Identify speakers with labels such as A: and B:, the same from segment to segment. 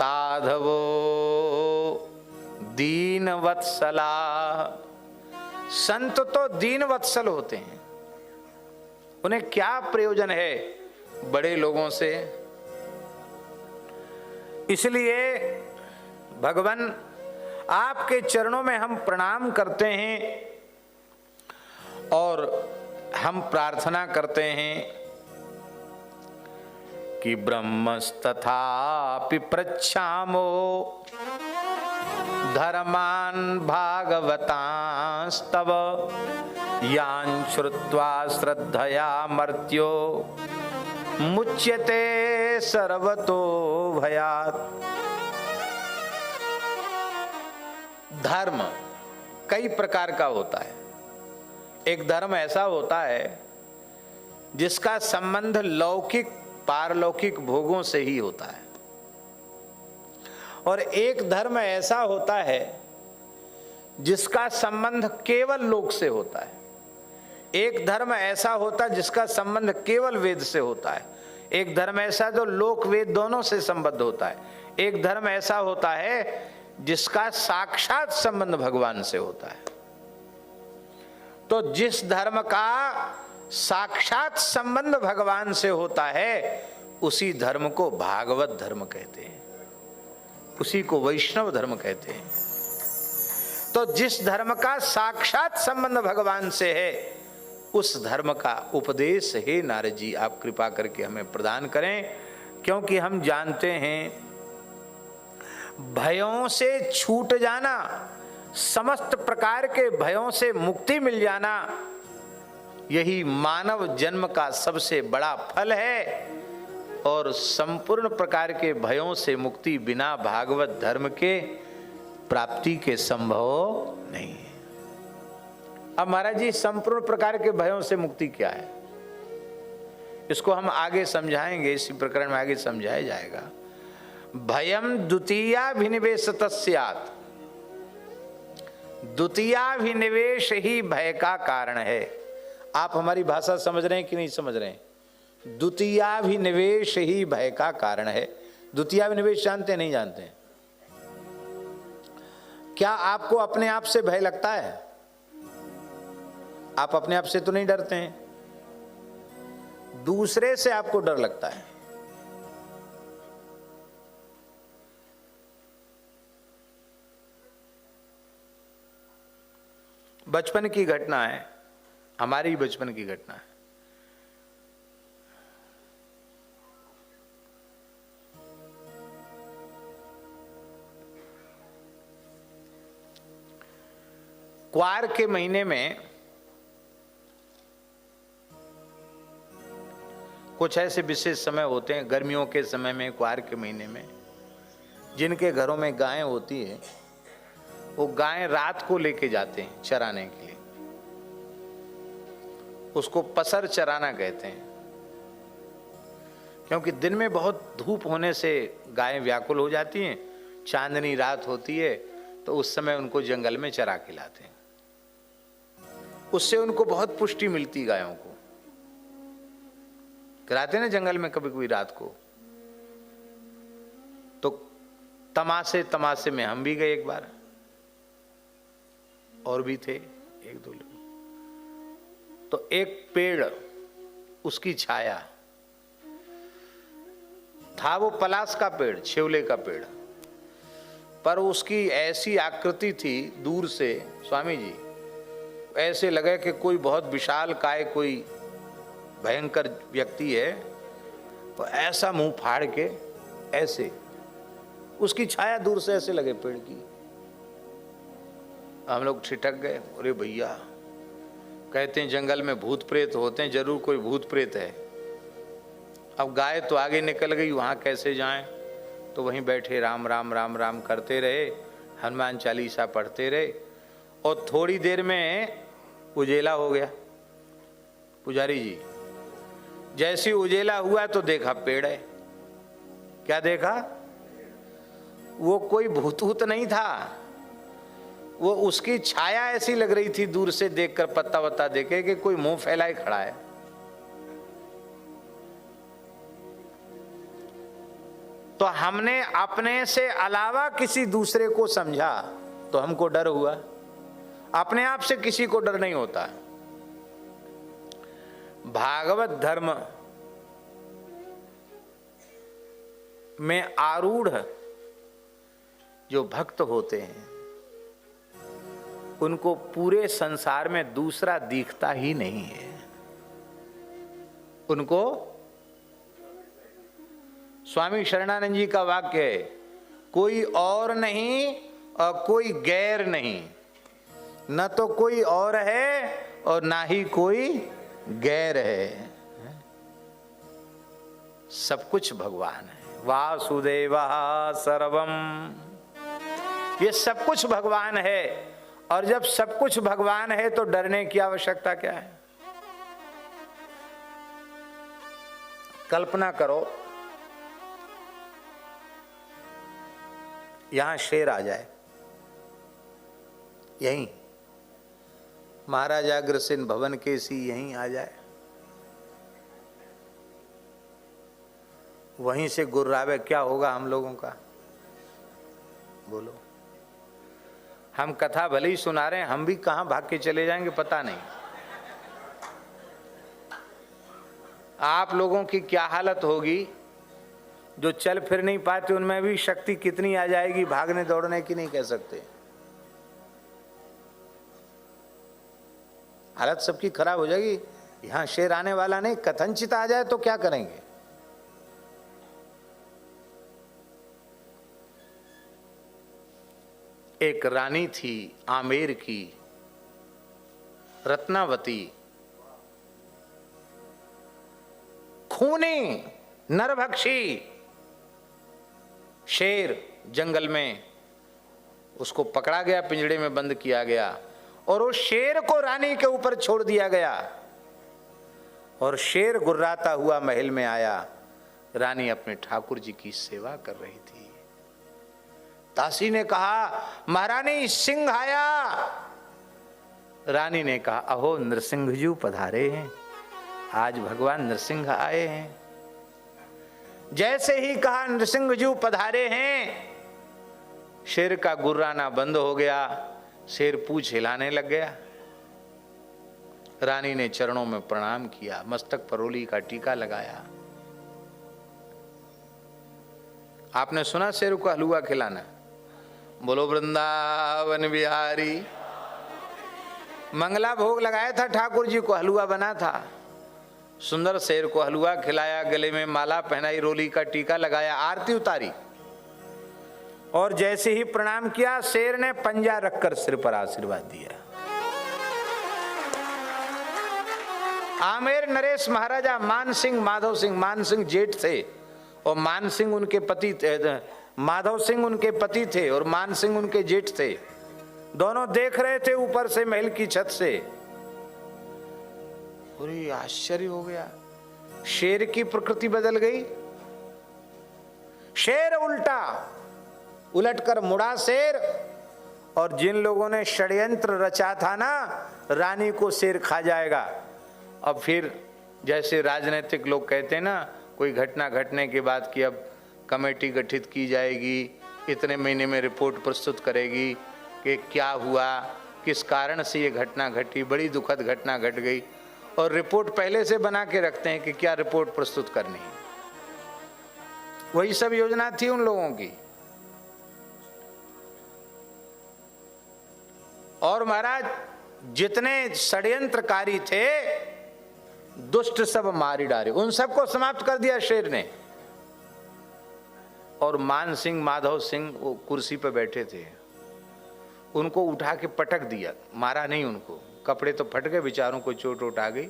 A: साधवो दीन वत्सला। संत तो दीन वत्सल होते हैं। उन्हें क्या प्रयोजन है बड़े लोगों से। इसलिए भगवान आपके चरणों में हम प्रणाम करते हैं और हम प्रार्थना करते हैं कि ब्रह्मस्तथापि पृच्छामो धर्मान् भागवतांस्तव यान् श्रुत्वा श्रद्धया मर्त्यो मुच्यते सर्वतो भयात्। धर्म कई प्रकार का होता है। एक धर्म ऐसा होता है जिसका संबंध लौकिक पारलौकिक भोगों से ही होता है, और एक धर्म ऐसा होता है जिसका संबंध केवल लोक से होता है। एक धर्म ऐसा होता है जिसका संबंध केवल वेद से होता है। एक धर्म ऐसा जो लोक वेद दोनों से संबद्ध होता है। एक धर्म ऐसा होता है जिसका साक्षात संबंध भगवान से होता है। तो जिस धर्म का साक्षात संबंध भगवान से होता है उसी धर्म को भागवत धर्म कहते हैं, उसी को वैष्णव धर्म कहते हैं। तो जिस धर्म का साक्षात संबंध भगवान से है उस धर्म का उपदेश हे नारद जी आप कृपा करके हमें प्रदान करें, क्योंकि हम जानते हैं भयों से छूट जाना, समस्त प्रकार के भयों से मुक्ति मिल जाना, यही मानव जन्म का सबसे बड़ा फल है। और संपूर्ण प्रकार के भयों से मुक्ति बिना भागवत धर्म के प्राप्ति के संभव नहीं है। अब महाराज जी संपूर्ण प्रकार के भयों से मुक्ति क्या है, इसको हम आगे समझाएंगे, इसी प्रकरण में आगे समझाया जाएगा। भयम द्वितीयाभिनिवेशतः स्यात्, द्वितीयाभिनिवेश ही भय का कारण है। आप हमारी भाषा समझ रहे हैं कि नहीं समझ रहे हैं? द्वितीयाभिनिवेश ही भय का कारण है। द्वितीयाभिनिवेश जानते हैं नहीं जानते हैं? क्या आपको अपने आप से भय लगता है? आप अपने आप से तो नहीं डरते हैं, दूसरे से आपको डर लगता है। बचपन की घटना है, हमारी बचपन की घटना है। क्वार के महीने में कुछ ऐसे विशेष समय होते हैं, गर्मियों के समय में, क्वार के महीने में, जिनके घरों में गायें होती है वो गायें रात को लेके जाते हैं चराने के लिए। उसको पसर चराना कहते हैं, क्योंकि दिन में बहुत धूप होने से गायें व्याकुल हो जाती हैं, चांदनी रात होती है तो उस समय उनको जंगल में चरा के लाते हैं। उससे उनको बहुत पुष्टि मिलती गायों को। कराते ना जंगल में कभी कभी रात को, तो तमाशे तमाशे में हम भी गए एक बार, और भी थे एक दो लोग। तो एक पेड़, उसकी छाया था, वो पलाश का पेड़, छेवले का पेड़, पर उसकी ऐसी आकृति थी दूर से स्वामी जी, ऐसे लगे कि कोई बहुत विशाल काय कोई भयंकर व्यक्ति है, तो ऐसा मुंह फाड़ के ऐसे, उसकी छाया दूर से ऐसे लगे पेड़ की। हम लोग ठिठक गए, अरे भैया, कहते हैं जंगल में भूत प्रेत होते हैं, जरूर कोई भूत प्रेत है। अब गाय तो आगे निकल गई, वहां कैसे जाएं? तो वहीं बैठे राम राम राम राम करते रहे, हनुमान चालीसा पढ़ते रहे, और थोड़ी देर में उजेला हो गया। पुजारी जी, जैसी उजेला हुआ तो देखा पेड़ है। क्या देखा? वो कोई भूत नहीं था, वो उसकी छाया ऐसी लग रही थी दूर से देखकर, पत्ता वत्ता देखे कि कोई मुंह फैलाए खड़ा है। तो हमने अपने से अलावा किसी दूसरे को समझा तो हमको डर हुआ। अपने आप से किसी को डर नहीं होता। भागवत धर्म में आरूढ़ जो भक्त होते हैं उनको पूरे संसार में दूसरा दिखता ही नहीं है। उनको स्वामी शरणानंद जी का वाक्य है, कोई और नहीं और कोई गैर नहीं, न तो कोई और है और ना ही कोई गैर है, सब कुछ भगवान है। वासुदेवा सर्वम, ये सब कुछ भगवान है। और जब सब कुछ भगवान है तो डरने की आवश्यकता क्या है? कल्पना करो यहां शेर आ जाए, यहीं महाराजा अग्रसेन भवन केसी यहीं आ जाए, वहीं से गुर्रावे, क्या होगा हम लोगों का? बोलो। हम कथा भले ही सुना रहे हैं, हम भी कहां भाग के चले जाएंगे पता नहीं। आप लोगों की क्या हालत होगी? जो चल फिर नहीं पाते उनमें भी शक्ति कितनी आ जाएगी, भागने दौड़ने की नहीं कह सकते। हालत सबकी खराब हो जाएगी। यहां शेर आने वाला नहीं, कथनचित आ जाए तो क्या करेंगे? एक रानी थी आमेर की, रत्नावती, खूनी नरभक्षी शेर जंगल में उसको पकड़ा गया, पिंजड़े में बंद किया गया और उस शेर को रानी के ऊपर छोड़ दिया गया और शेर गुर्राता हुआ महल में आया। रानी अपने ठाकुर जी की सेवा कर रही थी। दासी ने कहा, महारानी सिंह आया। रानी ने कहा, अहो नृसिंह जी पधारे हैं, आज भगवान नृसिंह आए हैं। जैसे ही कहा नृसिंह जी पधारे हैं, शेर का गुर्राना बंद हो गया, शेर पूंछ हिलाने लग गया। रानी ने चरणों में प्रणाम किया, मस्तक पर रोली का टीका लगाया। आपने सुना शेर को हलवा खिलाना? बोलो वृंदावन बिहारी। मंगला भोग लगाया था, ठाकुर जी को हलवा बना था। सुंदर शेर को हलवा खिलाया, गले में माला पहनाई, रोली का टीका लगाया, आरती उतारी और जैसे ही प्रणाम किया, शेर ने पंजा रखकर सिर पर आशीर्वाद दिया। आमेर नरेश महाराजा मान सिंह, माधव सिंह, मान सिंह जेठ थे और मान सिंह उनके पति थे, माधव सिंह उनके पति थे और मान सिंह उनके जेठ थे। दोनों देख रहे थे ऊपर से महल की छत से। पूरी आश्चर्य हो गया, शेर की प्रकृति बदल गई। शेर उल्टा, उलटकर मुड़ा शेर, और जिन लोगों ने षड्यंत्र रचा था ना, रानी को शेर खा जाएगा। अब फिर जैसे राजनीतिक लोग कहते हैं ना, कोई घटना घटने के बाद कि अब कमेटी गठित की जाएगी, इतने महीने में रिपोर्ट प्रस्तुत करेगी कि क्या हुआ, किस कारण से ये घटना घटी, बड़ी दुखद घटना घट गई, और रिपोर्ट पहले से बना के रखते हैं कि क्या रिपोर्ट प्रस्तुत करनी है। वही सब योजना थी उन लोगों की। और महाराज जितने षड्यंत्रकारी थे, दुष्ट सब मारी डाले, उन सबको समाप्त कर दिया शेर ने। और मान सिंह, माधव सिंह वो कुर्सी पर बैठे थे, उनको उठा के पटक दिया, मारा नहीं उनको। कपड़े तो फट गए, बेचारों को चोट वोट आ गई।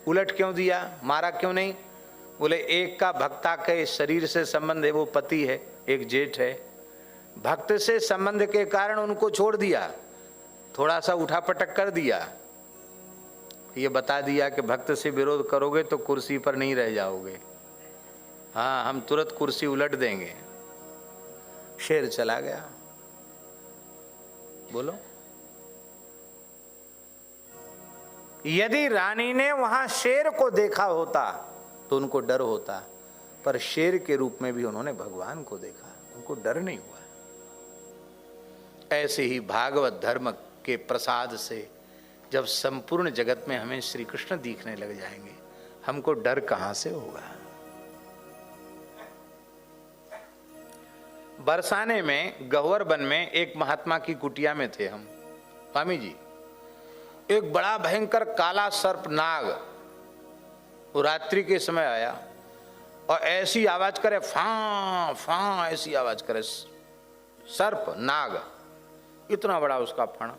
A: उलट क्यों दिया, मारा क्यों नहीं? बोले एक का भक्ता के शरीर से संबंध है, वो पति है, एक जेठ है, भक्त से संबंध के कारण उनको छोड़ दिया, थोड़ा सा उठा पटक कर दिया। ये बता दिया कि भक्त से विरोध करोगे तो कुर्सी पर नहीं रह जाओगे, हाँ हम तुरंत कुर्सी उलट देंगे। शेर चला गया। बोलो, यदि रानी ने वहां शेर को देखा होता तो उनको डर होता, पर शेर के रूप में भी उन्होंने भगवान को देखा, उनको डर नहीं हुआ। ऐसे ही भागवत धर्म के प्रसाद से जब संपूर्ण जगत में हमें श्री कृष्ण दिखने लग जाएंगे, हमको डर कहां से होगा। बरसाने में गह्वर वन में एक महात्मा की कुटिया में थे हम, स्वामी जी। एक बड़ा भयंकर काला सर्प नाग वो रात्रि के समय आया और ऐसी आवाज करे, फां फां ऐसी आवाज करे। सर्प नाग, इतना बड़ा उसका फण,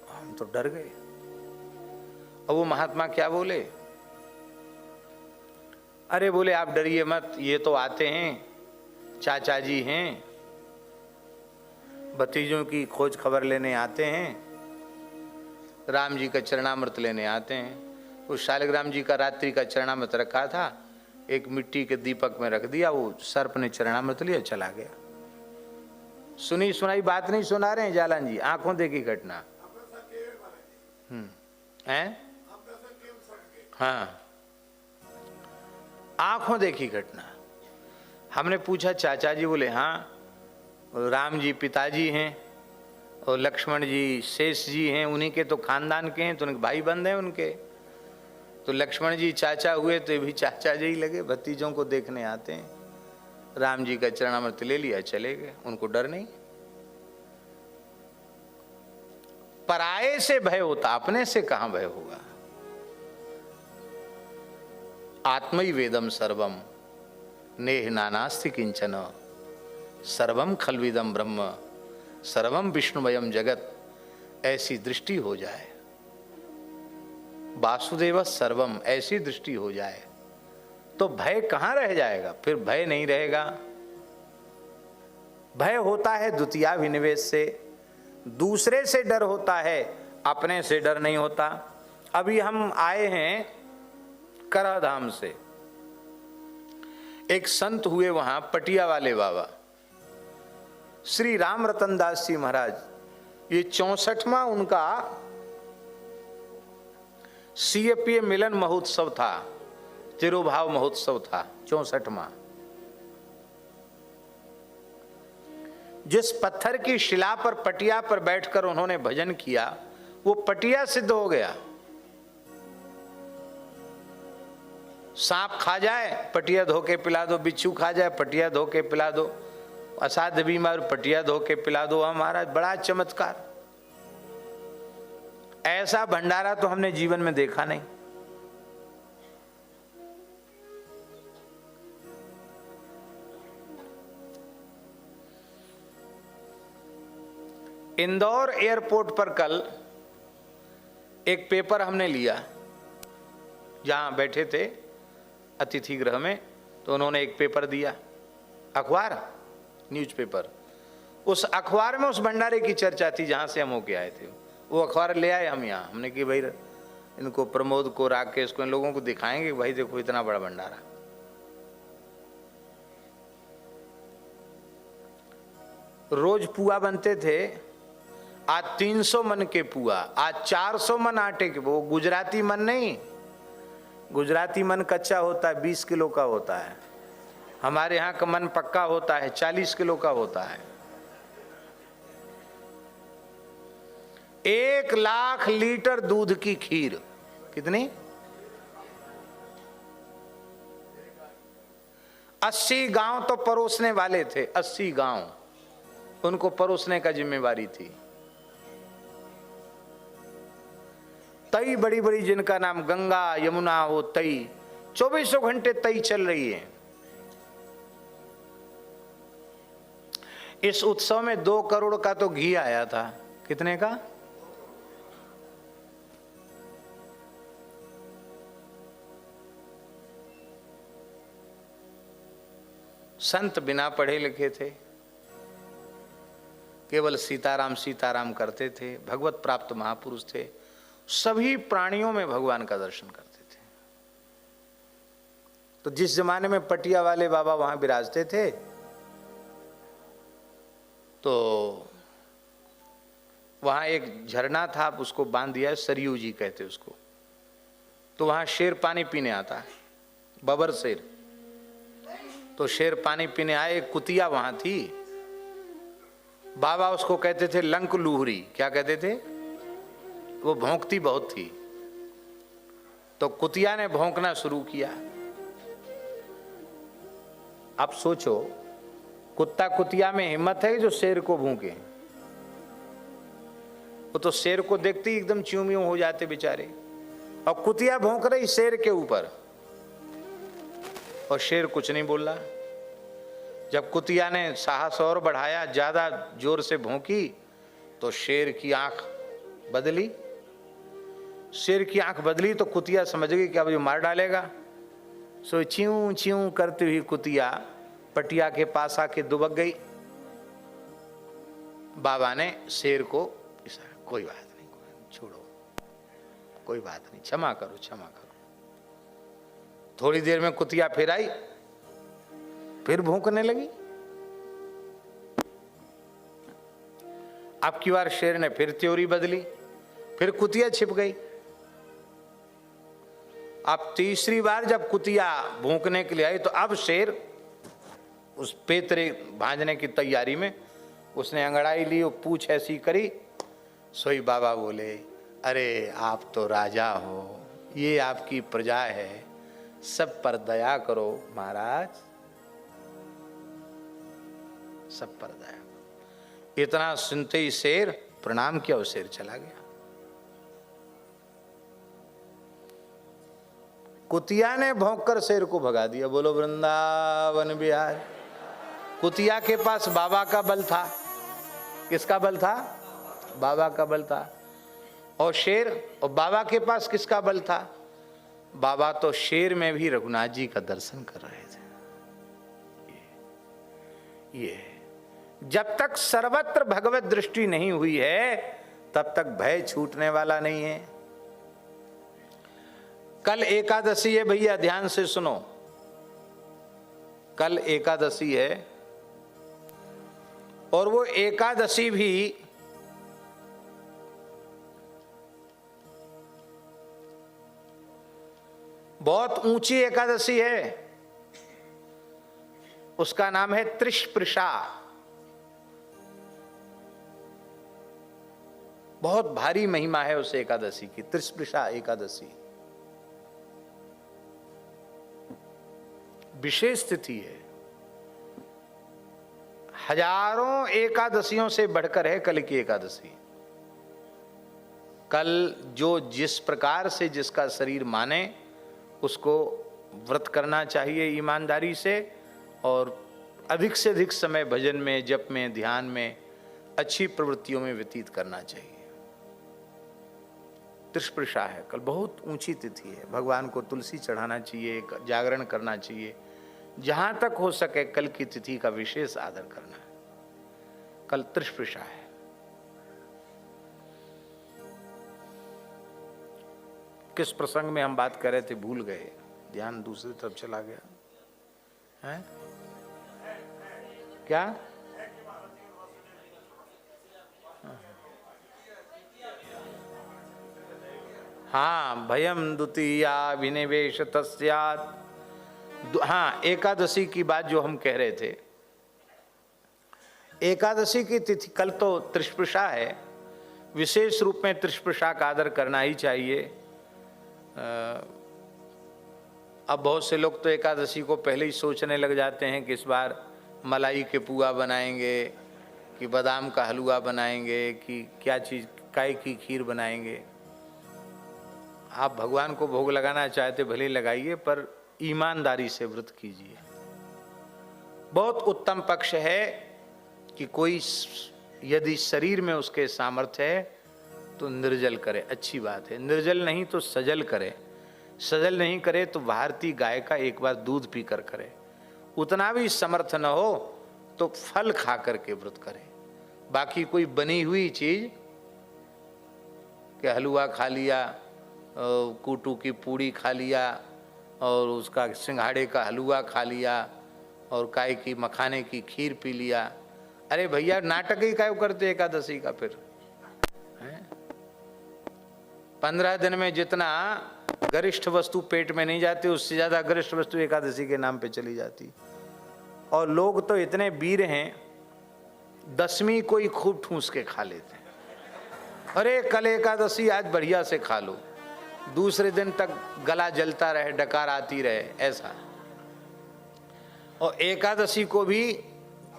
A: हम तो डर गए। और वो महात्मा क्या बोले? अरे बोले आप डरिए मत, ये तो आते हैं, चाचा जी हैं, भतीजों की खोज खबर लेने आते हैं, राम जी का चरणामृत लेने आते हैं। उस शालिग्राम जी का रात्रि का चरणामृत रखा था, एक मिट्टी के दीपक में रख दिया, वो सर्प ने चरणामृत लिया, चला गया। सुनी सुनाई बात नहीं सुना रहे हैं जालन जी, आंखों देखी घटना है। हाँ, आंखों देखी घटना। हमने पूछा चाचा जी? बोले हाँ, राम जी पिताजी हैं और लक्ष्मण जी शेष जी हैं, उन्हीं के तो खानदान के हैं, तो उनके भाई बंद हैं उनके। तो लक्ष्मण जी चाचा हुए तो ये भी चाचा जी ही लगे, भतीजों को देखने आते हैं। राम जी का चरणामृत ले लिया, चले गए, उनको डर नहीं। पराये से भय होता, अपने से कहां भय होगा। आत्मै वेदम सर्वम नेह नानास्ति किंचन सर्वम खलविदम ब्रह्म सर्वम विष्णुमयम जगत, ऐसी दृष्टि हो जाए, वासुदेव सर्वम ऐसी दृष्टि हो जाए तो भय कहां रह जाएगा। फिर भय नहीं रहेगा। भय होता है द्वितीयाभिनिवेश से, दूसरे से डर होता है, अपने से डर नहीं होता। अभी हम आए हैं कराधाम से, एक संत हुए वहां पटिया वाले बाबा श्री राम रतन दास जी महाराज। ये 64वां उनका CFPA मिलन महोत्सव था, तिरुभाव महोत्सव था 64वां। जिस पत्थर की शिला पर पटिया पर बैठकर उन्होंने भजन किया, वो पटिया सिद्ध हो गया। सांप खा जाए पटिया धो के पिला दो, बिच्छू खा जाए पटिया धो के पिला दो, असाध्य बीमार पटिया धो के पिला दो। हमारा बड़ा चमत्कार, ऐसा भंडारा तो हमने जीवन में देखा नहीं। इंदौर एयरपोर्ट पर कल एक पेपर हमने लिया, जहां बैठे थे अतिथि गृह में, तो उन्होंने एक पेपर दिया, अखबार, न्यूज़पेपर। उस अखबार में उस भंडारे की चर्चा थी जहां से हम होके आए थे। वो अखबार ले आए हम यहाँ। हमने कि भाई इनको प्रमोद को, राकेश को, इन लोगों को दिखाएंगे भाई देखो इतना बड़ा भंडारा। रोज पुआ बनते थे, आज 300 मन के पुआ, आज 400 मन आटे के। वो गुजराती मन नहीं, गुजराती मन कच्चा होता है, 20 किलो का होता है। हमारे यहाँ का मन पक्का होता है, 40 किलो का होता है। 1 लाख लीटर दूध की खीर, कितनी? 80 गांव तो परोसने वाले थे, 80 गांव, उनको परोसने का जिम्मेवारी थी। तई बड़ी बड़ी, जिनका नाम गंगा यमुना, वो तई 24 घंटे तई चल रही है। इस उत्सव में 2 करोड़ का तो घी आया था। कितने का? संत बिना पढ़े लिखे थे, केवल सीताराम सीताराम करते थे, भगवत प्राप्त महापुरुष थे, सभी प्राणियों में भगवान का दर्शन करते थे। तो जिस जमाने में पटिया वाले बाबा वहां विराजते थे, तो वहां एक झरना था, उसको बांध दिया, सरयू जी कहते उसको। तो वहां शेर पानी पीने आता है, बबर शेर। तो शेर पानी पीने आए, एक कुतिया वहां थी। बाबा उसको कहते थे लंक लूहरी। क्या कहते थे? वो भौंकती बहुत थी। तो कुतिया ने भौंकना शुरू किया। अब सोचो, कुत्ता कुतिया में हिम्मत है जो शेर को भूखे? वो तो शेर को देखते ही एकदम च्यूं हो जाते बेचारे। और कुतिया भौंक रही शेर के ऊपर, और शेर कुछ नहीं बोल रहा। जब कुतिया ने साहस और बढ़ाया, ज्यादा जोर से भौंकी, तो शेर की आंख बदली। शेर की आंख बदली तो कुतिया समझ गई कि अब ये मार डालेगा। सो च्यूं च्यूं करती हुई कुतिया पटिया के पास आके दुबक गई। बाबा ने शेर को इशारा, कोई बात नहीं, छोड़ो, कोई बात नहीं, क्षमा करो, क्षमा करो। थोड़ी देर में कुतिया फिर आई, फिर भौंकने लगी। अब की बार शेर ने फिर त्योरी बदली, फिर कुतिया छिप गई। अब तीसरी बार जब कुतिया भौंकने के लिए आई, तो अब शेर उस पेतरे भांजने की तैयारी में उसने अंगड़ाई ली और पूंछ ऐसी करी। सोई बाबा बोले, अरे आप तो राजा हो, ये आपकी प्रजा है, सब पर दया करो महाराज, सब पर दया करो। इतना सुनते ही शेर प्रणाम किया और शेर चला गया। कुतिया ने भौंककर शेर को भगा दिया। बोलो वृंदावन बिहार। कुतिया के पास बाबा का बल था। किसका बल था? बाबा का बल था। और शेर, और बाबा के पास किसका बल था? बाबा तो शेर में भी रघुनाथ जी का दर्शन कर रहे थे। ये जब तक सर्वत्र भगवत दृष्टि नहीं हुई है, तब तक भय छूटने वाला नहीं है। कल एकादशी है भैया, ध्यान से सुनो। कल एकादशी है, और वो एकादशी भी बहुत ऊंची एकादशी है। उसका नाम है त्रिशप्रिशा। बहुत भारी महिमा है उस एकादशी की, त्रिशप्रिशा एकादशी। विशेष तिथि है, हजारों एकादशियों से बढ़कर है कल की एकादशी। कल जो जिस प्रकार से जिसका शरीर माने उसको व्रत करना चाहिए ईमानदारी से, और अधिक से अधिक समय भजन में, जप में, ध्यान में, अच्छी प्रवृत्तियों में व्यतीत करना चाहिए। त्रिशप्रिशा है कल, बहुत ऊंची तिथि है। भगवान को तुलसी चढ़ाना चाहिए, जागरण करना चाहिए। जहां तक हो सके कल की तिथि का विशेष आदर करना है। कल त्रिशप्रिशा है। किस प्रसंग में हम बात कर रहे थे भूल गए, ध्यान दूसरी तरफ चला गया है। क्या? हाँ, भयम द्वितीया विनिवेश तस्यात्। हाँ, एकादशी की बात जो हम कह रहे थे, एकादशी की तिथि कल तो त्रिशप्रिशा है। विशेष रूप में त्रिशप्रिशा का आदर करना ही चाहिए। अब बहुत से लोग तो एकादशी को पहले ही सोचने लग जाते हैं कि इस बार मलाई के पुआ बनाएंगे, कि बादाम का हलवा बनाएंगे, कि क्या चीज़, काय की खीर बनाएंगे। आप भगवान को भोग लगाना चाहते भले लगाइए, पर ईमानदारी से व्रत कीजिए। बहुत उत्तम पक्ष है कि कोई यदि शरीर में उसके सामर्थ्य है तो निर्जल करे, अच्छी बात है। निर्जल नहीं तो सजल करे, सजल नहीं करे तो भारतीय गाय का एक बार दूध पीकर करे। उतना भी समर्थ न हो तो फल खा करके व्रत करे। बाकी कोई बनी हुई चीज के हलवा खा लिया, कूटू की पूड़ी खा लिया, और उसका सिंघाड़े का हलवा खा लिया, और काय की मखाने की खीर पी लिया। अरे भैया, नाटक ही काय करते एकादशी का? फिर 15 दिन में जितना गरिष्ठ वस्तु पेट में नहीं जाती, उससे ज्यादा गरिष्ठ वस्तु एकादशी के नाम पे चली जाती। और लोग तो इतने वीर हैं, 10वीं को ही खूब ठूस के खा लेते हैं। अरे कल एकादशी, आज बढ़िया से खा लो, दूसरे दिन तक गला जलता रहे, डकार आती रहे, ऐसा। और एकादशी को भी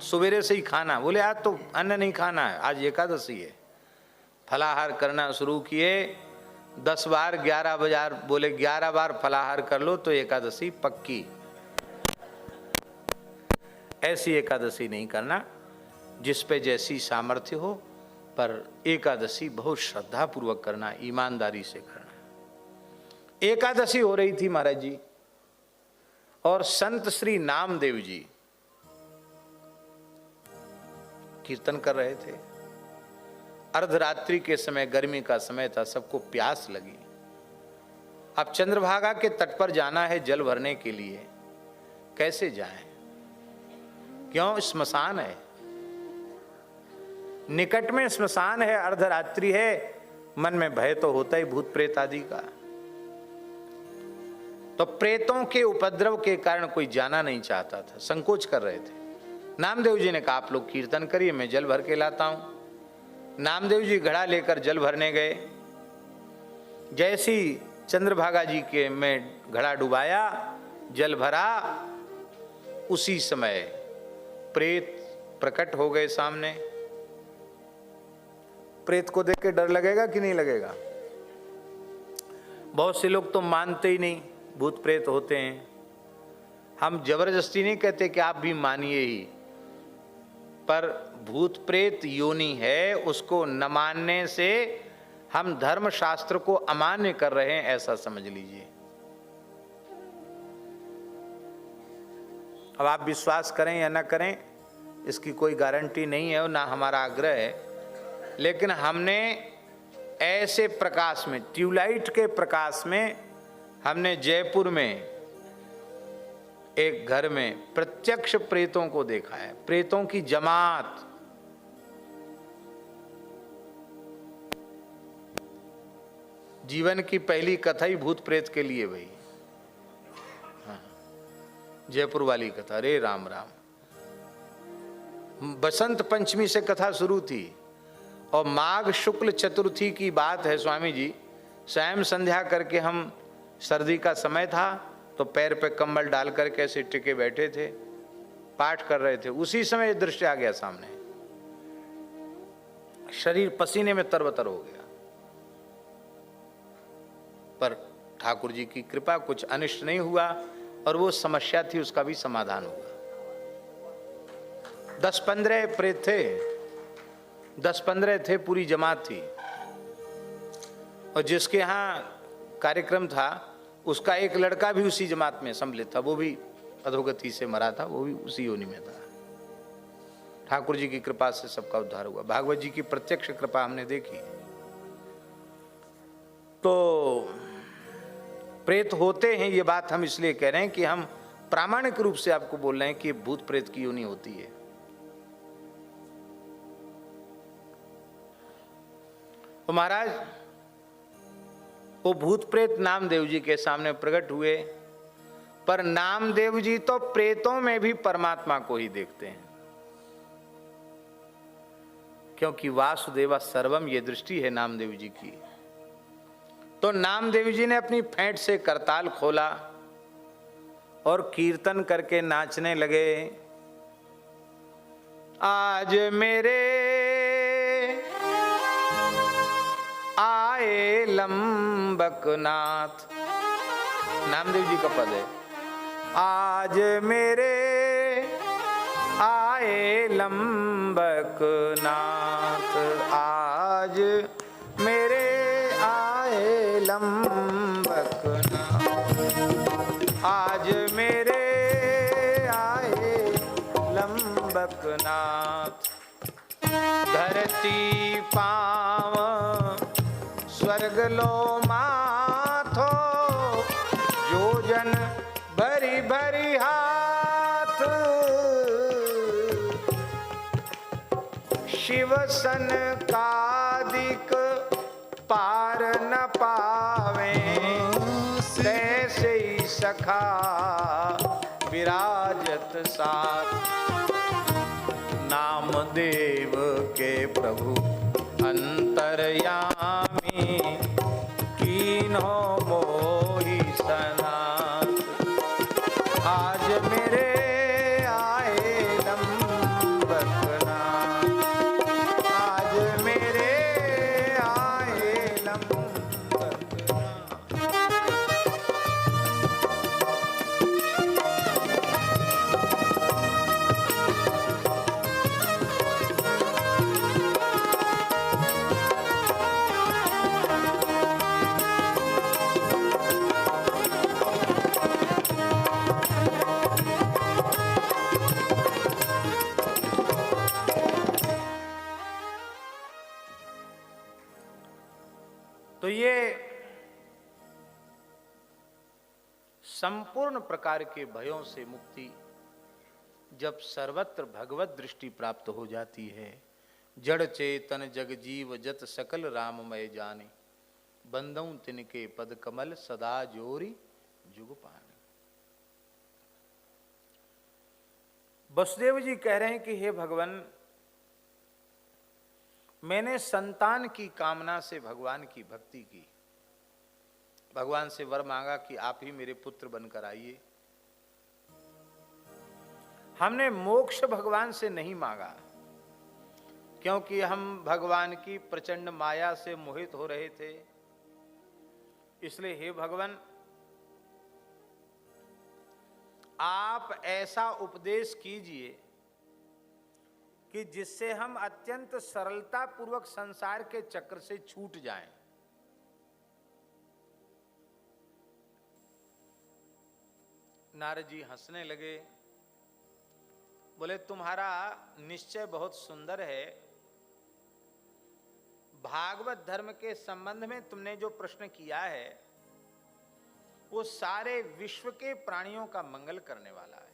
A: सवेरे से ही खाना, बोले आज तो अन्न नहीं खाना है, आज एकादशी है। फलाहार करना शुरू किए, 10 बार 11 बार, बोले 11 बार फलाहार कर लो तो एकादशी पक्की। ऐसी एकादशी नहीं करना, जिस पे जैसी सामर्थ्य हो, पर एकादशी बहुत श्रद्धा पूर्वक करना, ईमानदारी से करना। एकादशी हो रही थी महाराज जी, और संत श्री नामदेव जी कीर्तन कर रहे थे। अर्धरात्रि के समय, गर्मी का समय था, सबको प्यास लगी। अब चंद्रभागा के तट पर जाना है जल भरने के लिए, कैसे जाएं? क्यों? श्मशान है, निकट में श्मशान है, अर्धरात्रि है, मन में भय तो होता ही भूत प्रेत आदि का। तो प्रेतों के उपद्रव के कारण कोई जाना नहीं चाहता था, संकोच कर रहे थे। नामदेव जी ने कहा आप लोग कीर्तन करिए, मैं जल भर के लाता हूं। नामदेव जी घड़ा लेकर जल भरने गए। जैसी चंद्रभागा जी के में घड़ा डुबाया, जल भरा, उसी समय प्रेत प्रकट हो गए सामने। प्रेत को देख के डर लगेगा कि नहीं लगेगा? बहुत से लोग तो मानते ही नहीं भूत प्रेत होते हैं। हम जबरदस्ती नहीं कहते कि आप भी मानिए ही, पर भूत प्रेत योनि है, उसको न मानने से हम धर्म शास्त्र को अमान्य कर रहे हैं, ऐसा समझ लीजिए। अब आप विश्वास करें या ना करें, इसकी कोई गारंटी नहीं है और ना हमारा आग्रह है, लेकिन हमने ऐसे प्रकाश में, ट्यूबलाइट के प्रकाश में, हमने जयपुर में एक घर में प्रत्यक्ष प्रेतों को देखा है, प्रेतों की जमात। जीवन की पहली कथा ही भूत प्रेत के लिए भाई, हाँ, जयपुर वाली कथा। अरे राम राम, बसंत पंचमी से कथा शुरू थी और माघ शुक्ल चतुर्थी की बात है। स्वामी जी स्वयं संध्या करके, हम सर्दी का समय था तो पैर पे कंबल डाल करके ऐसे टिके बैठे थे, पाठ कर रहे थे। उसी समय दृश्य आ गया सामने, शरीर पसीने में तरबतर हो गया, पर ठाकुर जी की कृपा, कुछ अनिष्ट नहीं हुआ और वो समस्या थी उसका भी समाधान हुआ। 10-15 प्रेत थे, 10-15 थे, पूरी जमात थी। और जिसके यहाँ कार्यक्रम था उसका एक लड़का भी उसी जमात में सम्मिलित था, वो भी अधोगति से मरा था, वो भी उसी योनि में था। ठाकुर जी की कृपा से सबका उद्धार हुआ। भागवत जी की प्रत्यक्ष कृपा हमने देखी। तो प्रेत होते हैं, ये बात हम इसलिए कह रहे हैं कि हम प्रामाणिक रूप से आपको बोल रहे हैं कि भूत प्रेत की योनि होती है। तो महाराज वो भूत प्रेत नामदेव जी के सामने प्रकट हुए, पर नामदेव जी तो प्रेतों में भी परमात्मा को ही देखते हैं, क्योंकि वासुदेवा सर्वम ये दृष्टि है नामदेव जी की। तो नामदेव जी ने अपनी फेंट से करताल खोला और कीर्तन करके नाचने लगे। आज मेरे आए लंबकनाथ, नामदेव जी का पद है। आज मेरे आए लंबकनाथ, आज मेरे आए लंबकनाथ, आज मेरे आए लंबकनाथ। धरती पांव स्वर्ग लो माथो, योजन भरी भरी हाथ, शिव सन कादिक पार न पावे, तैसे ही सखा विराजत साथ, नाम देव के प्रभु अंतर्यामी, कीन्हो मोहि सनाथ। आज मेरे आए लंबकना, आज मेरे आए लंबकना। तो ये संपूर्ण प्रकार के भयों से मुक्ति जब सर्वत्र भगवत दृष्टि प्राप्त हो जाती है, जड़ चेतन जग जीव जत सकल राममय जाने, बंदऊं तिनके पद कमल सदा जोरी जुग पाने। वसुदेव जी कह रहे हैं कि हे भगवान, मैंने संतान की कामना से भगवान की भक्ति की, भगवान से वर मांगा कि आप ही मेरे पुत्र बनकर आइए। हमने मोक्ष भगवान से नहीं मांगा, क्योंकि हम भगवान की प्रचंड माया से मोहित हो रहे थे। इसलिए हे भगवान, आप ऐसा उपदेश कीजिए कि जिससे हम अत्यंत सरलता पूर्वक संसार के चक्र से छूट जाएं। नारद जी हंसने लगे, बोले तुम्हारा निश्चय बहुत सुंदर है। भागवत धर्म के संबंध में तुमने जो प्रश्न किया है वो सारे विश्व के प्राणियों का मंगल करने वाला है।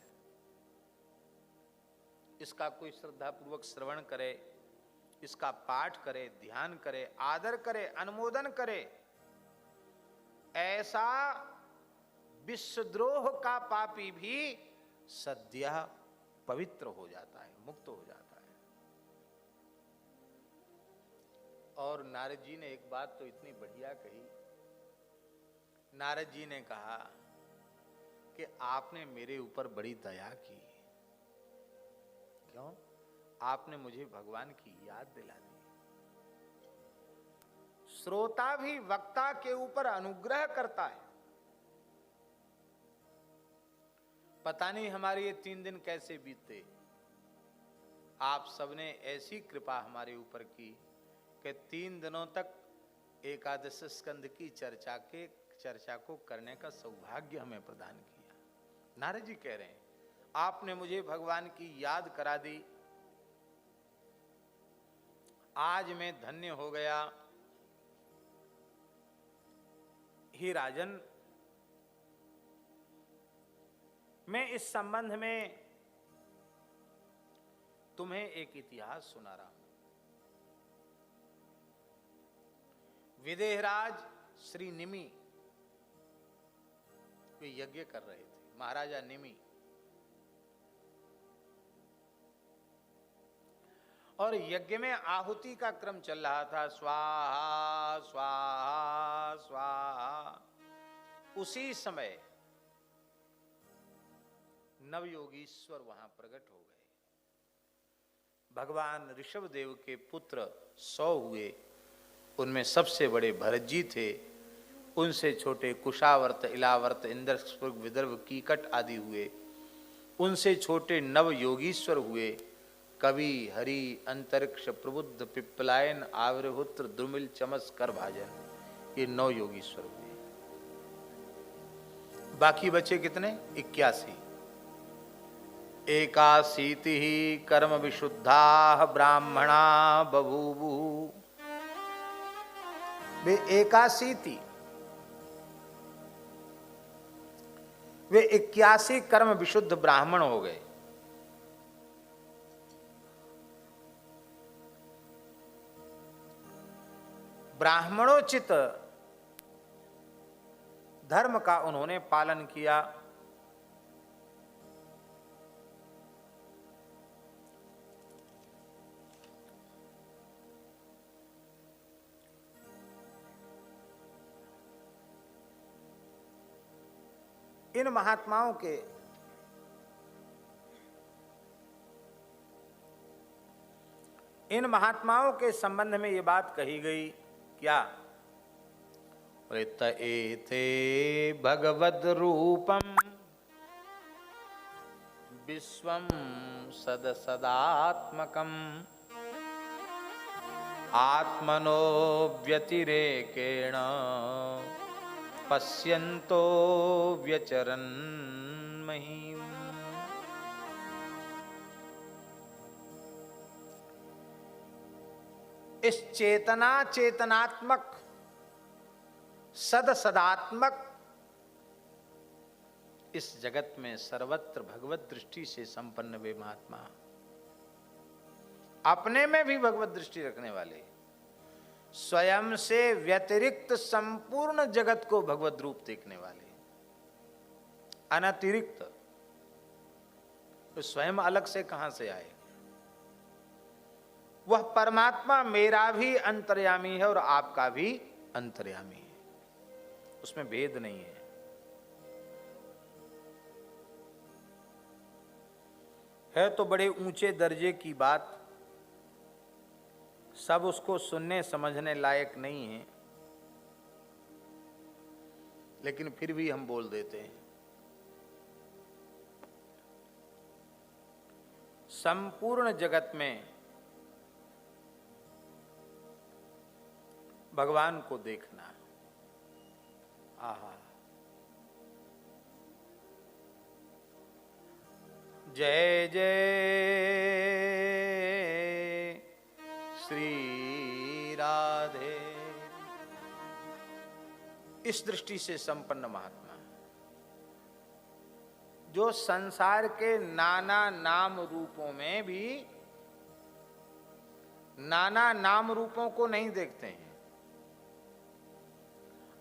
A: इसका कोई श्रद्धा पूर्वक श्रवण करे, इसका पाठ करे, ध्यान करे, आदर करे, अनुमोदन करे, ऐसा विश्वद्रोह का पापी भी सद्य पवित्र हो जाता है, मुक्त हो जाता है। और नारद जी ने एक बात तो इतनी बढ़िया कही। नारद जी ने कहा कि आपने मेरे ऊपर बड़ी दया की। क्यों? आपने मुझे भगवान की याद दिला दी। श्रोता भी वक्ता के ऊपर अनुग्रह करता है। पता नहीं हमारे ये 3 दिन कैसे बीतते। आप सबने ऐसी कृपा हमारे ऊपर की कि 3 दिनों तक एकादश स्कंद की चर्चा को करने का सौभाग्य हमें प्रदान किया। नारद जी कह रहे हैं, आपने मुझे भगवान की याद करा दी। आज मैं धन्य हो गया। हे राजन, मैं इस संबंध में तुम्हें एक इतिहास सुना रहा हूं। विदेहराज श्री निमि वे यज्ञ कर रहे थे। महाराजा निमि और यज्ञ में आहुति का क्रम चल रहा था, स्वाहा स्वाहा स्वाहा। उसी समय नवयोगीश्वर वहां प्रकट हो गए। भगवान ऋषभ देव के पुत्र 100 हुए। उनमें सबसे बड़े भरत जी थे। उनसे छोटे कुशावर्त, इलावर्त, इंद्रस्वर्ग, विदर्भ, कीकट आदि हुए। उनसे छोटे नव योगीश्वर हुए। कवि, हरि, अंतरिक्ष, प्रबुद्ध, पिप्पलायन, आवर्यहुत्र, द्रुमिल, चमस, करभाजन, ये 9 योगीश्वर हुए। बाकी बचे कितने? 81। 81 ही कर्म विशुद्धा ब्राह्मणा बभूवु। वे 81, वे 81 कर्म विशुद्ध ब्राह्मण हो गए। ब्राह्मणोचित धर्म का उन्होंने पालन किया। इन महात्माओं के संबंध में ये बात कही गई क्या? त एते भगवद रूपम विश्वम सदसदात्मकम आत्मनो व्यतिरेकेण पश्यन्तो व्यचरन् महीम्। इस चेतनात्मक सदात्मक इस जगत में सर्वत्र भगवत दृष्टि से संपन्न वे महात्मा, अपने में भी भगवत दृष्टि रखने वाले, स्वयं से व्यतिरिक्त संपूर्ण जगत को भगवत रूप देखने वाले, अनतिरिक्त। तो स्वयं अलग से कहां से आए? वह परमात्मा मेरा भी अंतर्यामी है और आपका भी अंतर्यामी है, उसमें भेद नहीं है। तो बड़े ऊंचे दर्जे की बात, सब उसको सुनने समझने लायक नहीं है, लेकिन फिर भी हम बोल देते हैं। संपूर्ण जगत में भगवान को देखना, आहा, जय जय श्री राधे। इस दृष्टि से संपन्न महात्मा जो संसार के नाना नाम रूपों में भी नाना नाम रूपों को नहीं देखते हैं,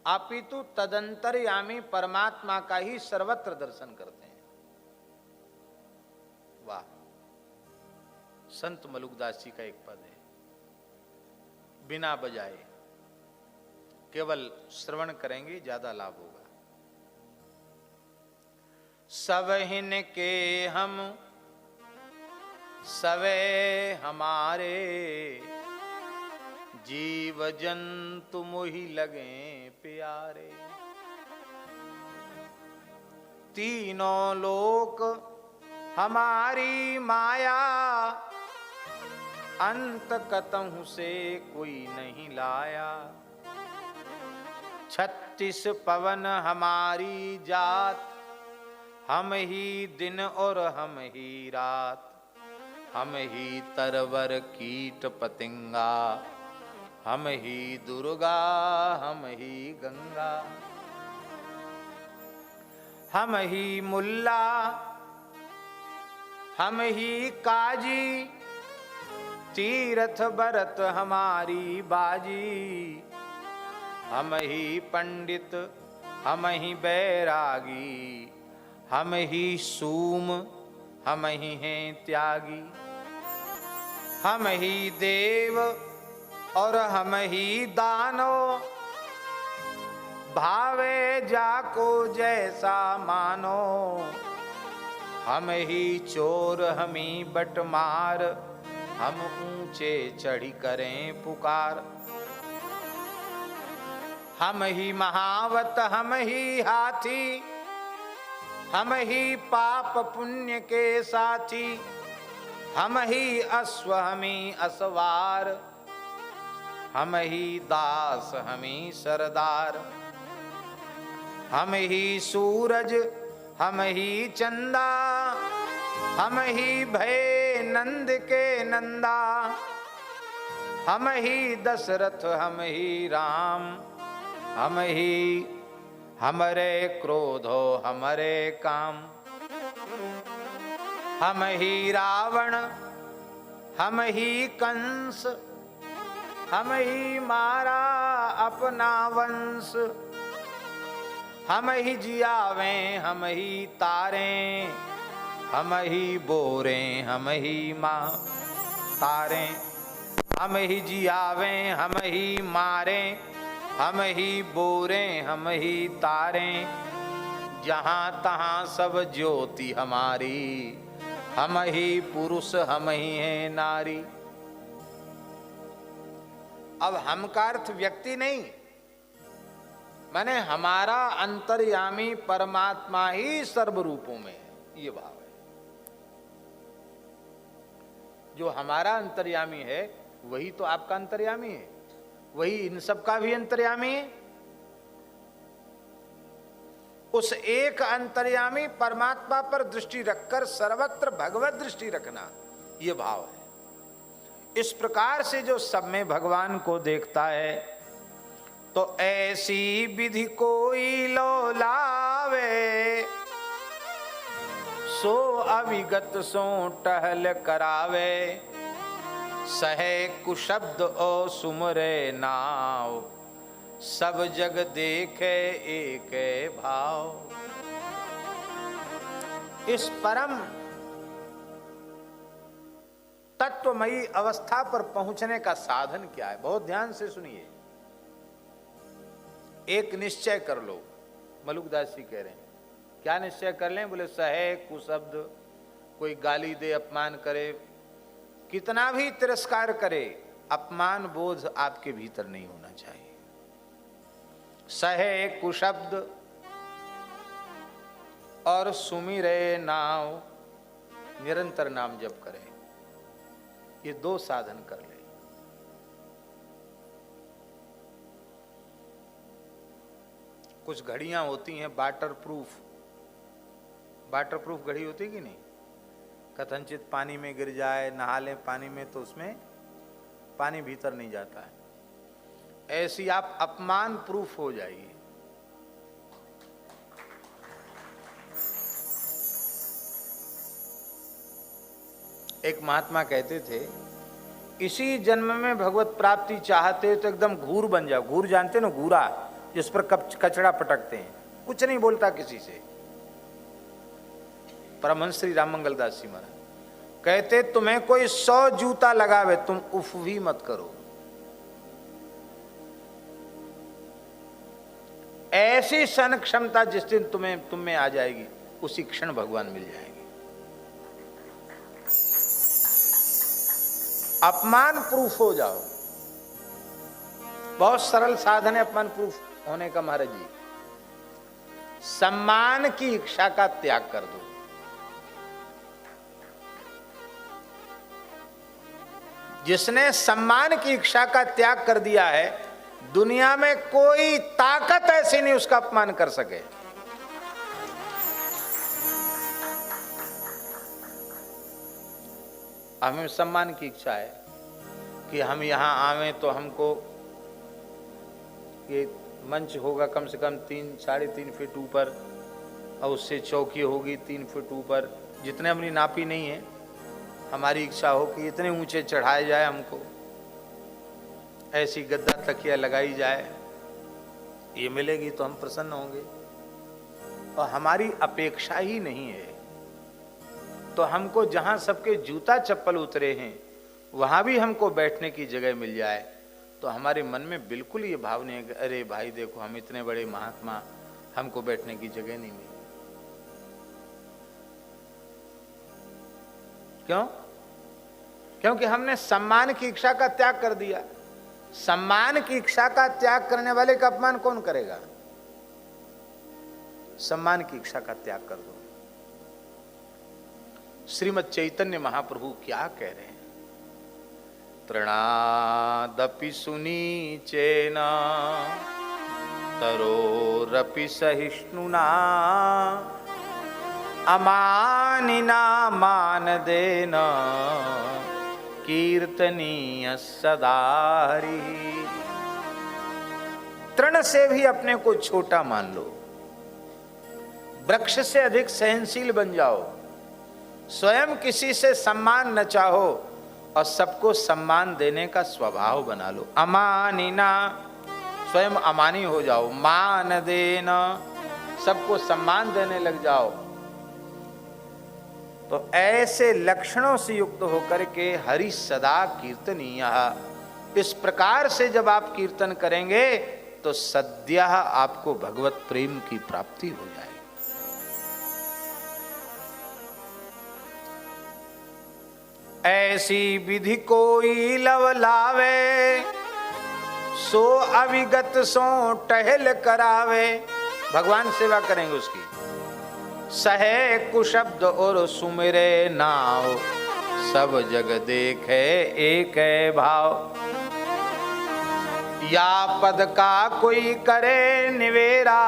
A: अपितु तदंतर्यामी परमात्मा का ही सर्वत्र दर्शन करते हैं। वाह! संत मलुकदास जी का एक पद है, बिना बजाए केवल श्रवण करेंगे ज्यादा लाभ होगा। सबहिन के हम सवे हमारे, जीव जंतु मोहि लगे प्यारे। तीनों लोक हमारी माया, अंत कतहु से कोई नहीं लाया। 36 पवन हमारी जात, हम ही दिन और हम ही रात। हम ही तरवर कीट पतिंगा, हम ही दुर्गा हम ही गंगा। हम ही मुल्ला हम ही काजी, तीर्थ बरत हमारी बाजी। हम ही पंडित हम ही बैरागी, हम ही सूम हम ही हैं त्यागी। हम ही देव और हम ही दानो, भावे जाको जैसा मानो। हम ही चोर हम ही बटमार, हम ऊंचे चढ़ी करें पुकार। हम ही महावत हम ही हाथी, हम ही पाप पुण्य के साथी। हम ही अश्व हम ही असवार, हम ही दास हम ही सरदार। हम ही सूरज हम ही चंदा, हम ही भय नंद के नंदा। हम ही दशरथ हम ही राम, हम ही हमरे क्रोधो हमरे काम। हम ही रावण हम ही कंस, हम ही मारा अपना वंश। हम ही जियावे हम ही तारे, हम ही बोरे हम ही माँ तारे। हम ही जियावे हम ही मारे, हम ही बोरे हम ही तारे। जहां तहां सब ज्योति हमारी, हम ही पुरुष हम ही हैं नारी। अब हम का अर्थ व्यक्ति नहीं, माने हमारा अंतर्यामी परमात्मा ही सर्व रूपों में है, ये भाव है। जो हमारा अंतर्यामी है वही तो आपका अंतर्यामी है, वही इन सब का भी अंतर्यामी है। उस एक अंतर्यामी परमात्मा पर दृष्टि रखकर सर्वत्र भगवत दृष्टि रखना, ये भाव है। इस प्रकार से जो सब में भगवान को देखता है, तो ऐसी विधि कोई लो लावे, सो अविगत सो टहल करावे, सहे कुशब्द ओ सुमरे नाव, सब जग देखे एक भाव। इस परम तत्वमयी अवस्था पर पहुंचने का साधन क्या है? बहुत ध्यान से सुनिए। एक निश्चय कर लो, मलुकदास जी कह रहे हैं। क्या निश्चय कर लें? बोले सहे कुशब्द, कोई गाली दे, अपमान करे, कितना भी तिरस्कार करे, अपमान बोध आपके भीतर नहीं होना चाहिए। सहे कुशब्द और सुमिरे नाव, निरंतर नाम जप करें, ये दो साधन कर ले। कुछ घड़ियां होती हैं वाटर प्रूफ घड़ी होती कि नहीं? कथनचित पानी में गिर जाए, नहा लें पानी में, तो उसमें पानी भीतर नहीं जाता है। ऐसी आप अपमान प्रूफ हो जाइए। एक महात्मा कहते थे, इसी जन्म में भगवत प्राप्ति चाहते तो एकदम घूर बन जाओ। घूर जानते ना, घूरा जिस पर कचड़ा पटकते हैं, कुछ नहीं बोलता किसी से। परमहंस श्री राममंगल दास जी महाराज कहते, तुम्हें कोई 100 जूता लगावे, तुम उफ भी मत करो। ऐसी सन क्षमता जिस दिन तुम में आ जाएगी, उसी क्षण भगवान मिल जाएंगे। अपमान प्रूफ हो जाओ। बहुत सरल साधन है अपमान प्रूफ होने का महाराज जी। सम्मान की इच्छा का त्याग कर दो। जिसने सम्मान की इच्छा का त्याग कर दिया है, दुनिया में कोई ताकत ऐसी नहीं उसका अपमान कर सके। हमें सम्मान की इच्छा है कि हम यहां आवे तो हमको ये मंच होगा कम से कम 3-3.5 फीट ऊपर, और उससे चौकी होगी 3 फीट ऊपर। जितने अपनी नापी नहीं है, हमारी इच्छा हो कि इतने ऊंचे चढ़ाए जाए हमको, ऐसी गद्दा तकिया लगाई जाए, ये मिलेगी तो हम प्रसन्न होंगे। और हमारी अपेक्षा ही नहीं है, तो हमको जहां सबके जूता चप्पल उतरे हैं वहां भी हमको बैठने की जगह मिल जाए, तो हमारे मन में बिल्कुल ये भाव नहीं है कि अरे भाई देखो हम इतने बड़े महात्मा, हमको बैठने की जगह नहीं मिली। क्यों? क्योंकि हमने सम्मान की इच्छा का त्याग कर दिया। सम्मान की इच्छा का त्याग करने वाले का अपमान कौन करेगा? सम्मान की इच्छा का त्याग कर दो। श्रीमद् चैतन्य महाप्रभु क्या कह रहे हैं? तृणादपि सुनीचेन तरोरपि सहिष्णुना अमानिना मानदेन कीर्तनीय सदारी। तृण से भी अपने को छोटा मान लो, वृक्ष से अधिक सहनशील बन जाओ, स्वयं किसी से सम्मान न चाहो और सबको सम्मान देने का स्वभाव बना लो। अमानिना, स्वयं अमानी हो जाओ। मान देना, सबको सम्मान देने लग जाओ। तो ऐसे लक्षणों से युक्त होकर के हरि सदा कीर्तनीय, इस प्रकार से जब आप कीर्तन करेंगे तो सद्यः आपको भगवत प्रेम की प्राप्ति हो जाएगी। ऐसी विधि कोई लव लावे, सो अविगत सो टहल करावे। भगवान सेवा करेंगे उसकी। सहे कुशब्द और सुमिरे नाव, सब जग देखे एक भाव। या पद का कोई करे निवेरा,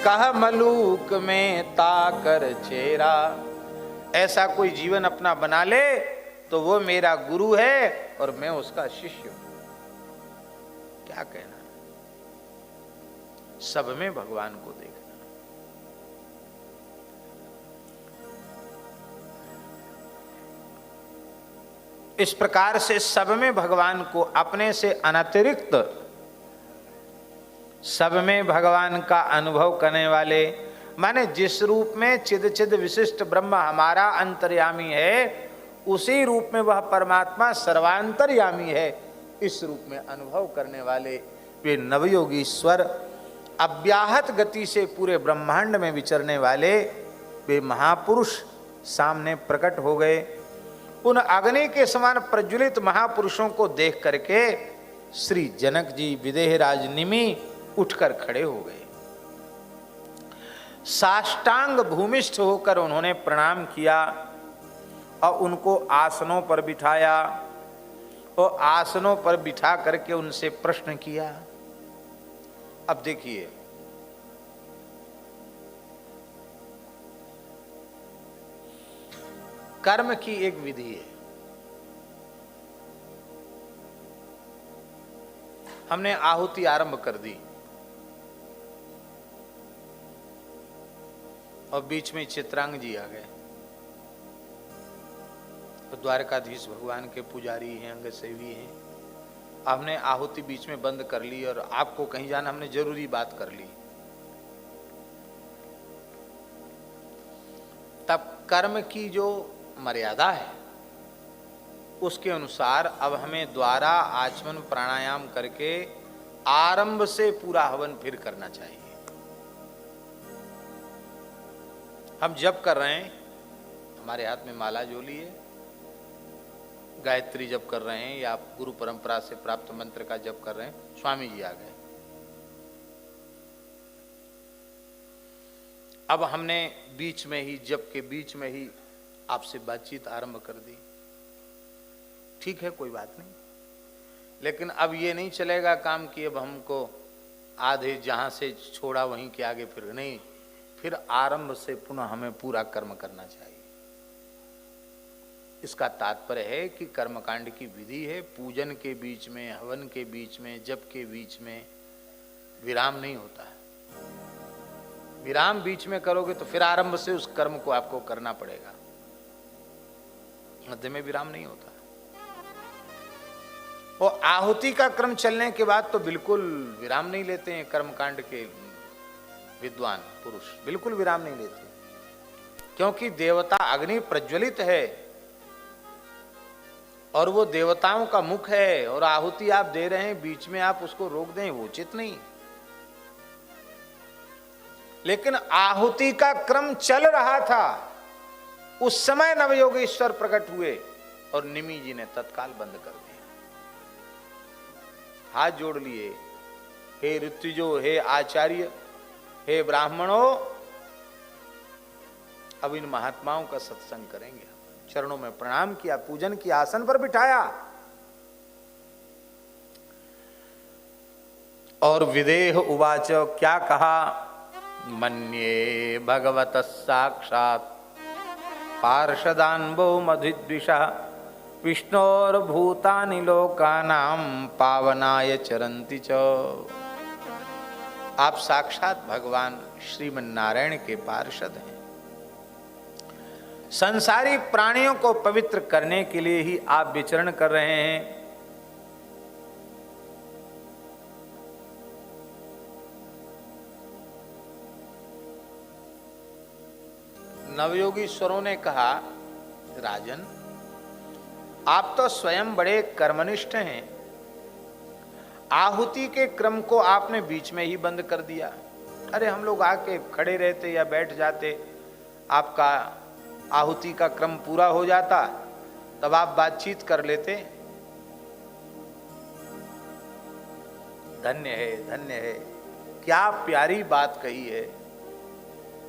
A: कह मलूक में ताकर चेरा। ऐसा कोई जीवन अपना बना ले तो वो मेरा गुरु है और मैं उसका शिष्य हूं। क्या कहना, सब में भगवान को देखना। इस प्रकार से सब में भगवान को, अपने से अनतिरिक्त सब में भगवान का अनुभव करने वाले, माने जिस रूप में चिद चिद विशिष्ट ब्रह्म हमारा अंतर्यामी है, उसी रूप में वह परमात्मा सर्वांतर्यामी है, इस रूप में अनुभव करने वाले वे नवयोगीश्वर, अव्याहत गति से पूरे ब्रह्मांड में विचरने वाले वे महापुरुष सामने प्रकट हो गए। उन अग्नि के समान प्रज्वलित महापुरुषों को देख करके श्री जनक जी विदेहराज निमि उठकर खड़े हो गए। साष्टांग भूमिष्ठ होकर उन्होंने प्रणाम किया और उनको आसनों पर बिठाया और आसनों पर बिठा करके उनसे प्रश्न किया। अब देखिए, कर्म की एक विधि है। हमने आहुति आरंभ कर दी और बीच में चित्रांग जी आ गए। तो द्वारकाधीश भगवान के पुजारी हैं, अंग सेवी हैं। हमने आहुति बीच में बंद कर ली और आपको कहीं जाना, हमने जरूरी बात कर ली। तब कर्म की जो मर्यादा है उसके अनुसार अब हमें द्वारा आचमन प्राणायाम करके आरंभ से पूरा हवन फिर करना चाहिए। हम जप कर रहे हैं, हमारे हाथ में माला झोली है, गायत्री जप कर रहे हैं या गुरु परंपरा से प्राप्त मंत्र का जप कर रहे हैं, स्वामी जी आ गए। अब हमने बीच में ही, जप के बीच में ही आपसे बातचीत आरंभ कर दी। ठीक है, कोई बात नहीं, लेकिन अब ये नहीं चलेगा काम कि अब हमको आधे जहां से छोड़ा वहीं के आगे फिर नहीं, फिर आरंभ से पुनः हमें पूरा कर्म करना चाहिए। इसका तात्पर्य है कि कर्मकांड की विधि है, पूजन के बीच में, हवन के बीच में, जप के बीच में विराम नहीं होता है। विराम बीच में करोगे तो फिर आरंभ से उस कर्म को आपको करना पड़ेगा, मध्य में विराम नहीं होता। और आहुति का क्रम चलने के बाद तो बिल्कुल विराम नहीं लेते हैं कर्मकांड के विद्वान पुरुष, बिल्कुल विराम नहीं लेते, क्योंकि देवता अग्नि प्रज्वलित है और वो देवताओं का मुख है, और आहुति आप दे रहे हैं, बीच में आप उसको रोक दें, वो उचित नहीं। लेकिन आहुति का क्रम चल रहा था, उस समय नवयोगेश्वर प्रकट हुए और निमि जी ने तत्काल बंद कर दिया। हाथ जोड़ लिए, हे ऋत्विजो, हे आचार्य, हे ब्राह्मणों, अब इन महात्माओं का सत्संग करेंगे। चरणों में प्रणाम किया, पूजन किया, आसन पर बिठाया और विदेह उवाच, क्या कहा, मन्ये भगवतः साक्षात् पार्षदान्वो मधुद्विषः विष्णोर्भूतानि लोकानां पावनाय चरन्ति च। आप साक्षात भगवान श्रीमन्नारायण के पार्षद हैं, संसारी प्राणियों को पवित्र करने के लिए ही आप विचरण कर रहे हैं। नवयोगीश्वरों ने कहा, राजन आप तो स्वयं बड़े कर्मनिष्ठ हैं, आहुति के क्रम को आपने बीच में ही बंद कर दिया। अरे हम लोग आके खड़े रहते या बैठ जाते, आपका आहुति का क्रम पूरा हो जाता, तब आप बातचीत कर लेते। धन्य है, धन्य है, क्या प्यारी बात कही है,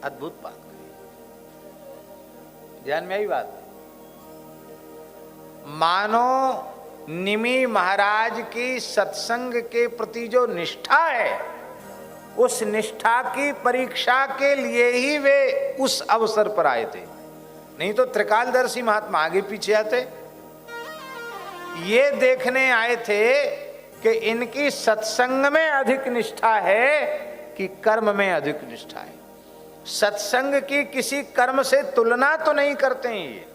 A: अद्भुत बात कही। ध्यान में आई बात? मानो निमि महाराज की सत्संग के प्रति जो निष्ठा है, उस निष्ठा की परीक्षा के लिए ही वे उस अवसर पर आए थे। नहीं तो त्रिकालदर्शी महात्मा आगे पीछे आते। ये देखने आए थे कि इनकी सत्संग में अधिक निष्ठा है कि कर्म में अधिक निष्ठा है। सत्संग की किसी कर्म से तुलना तो नहीं करते हैं ये।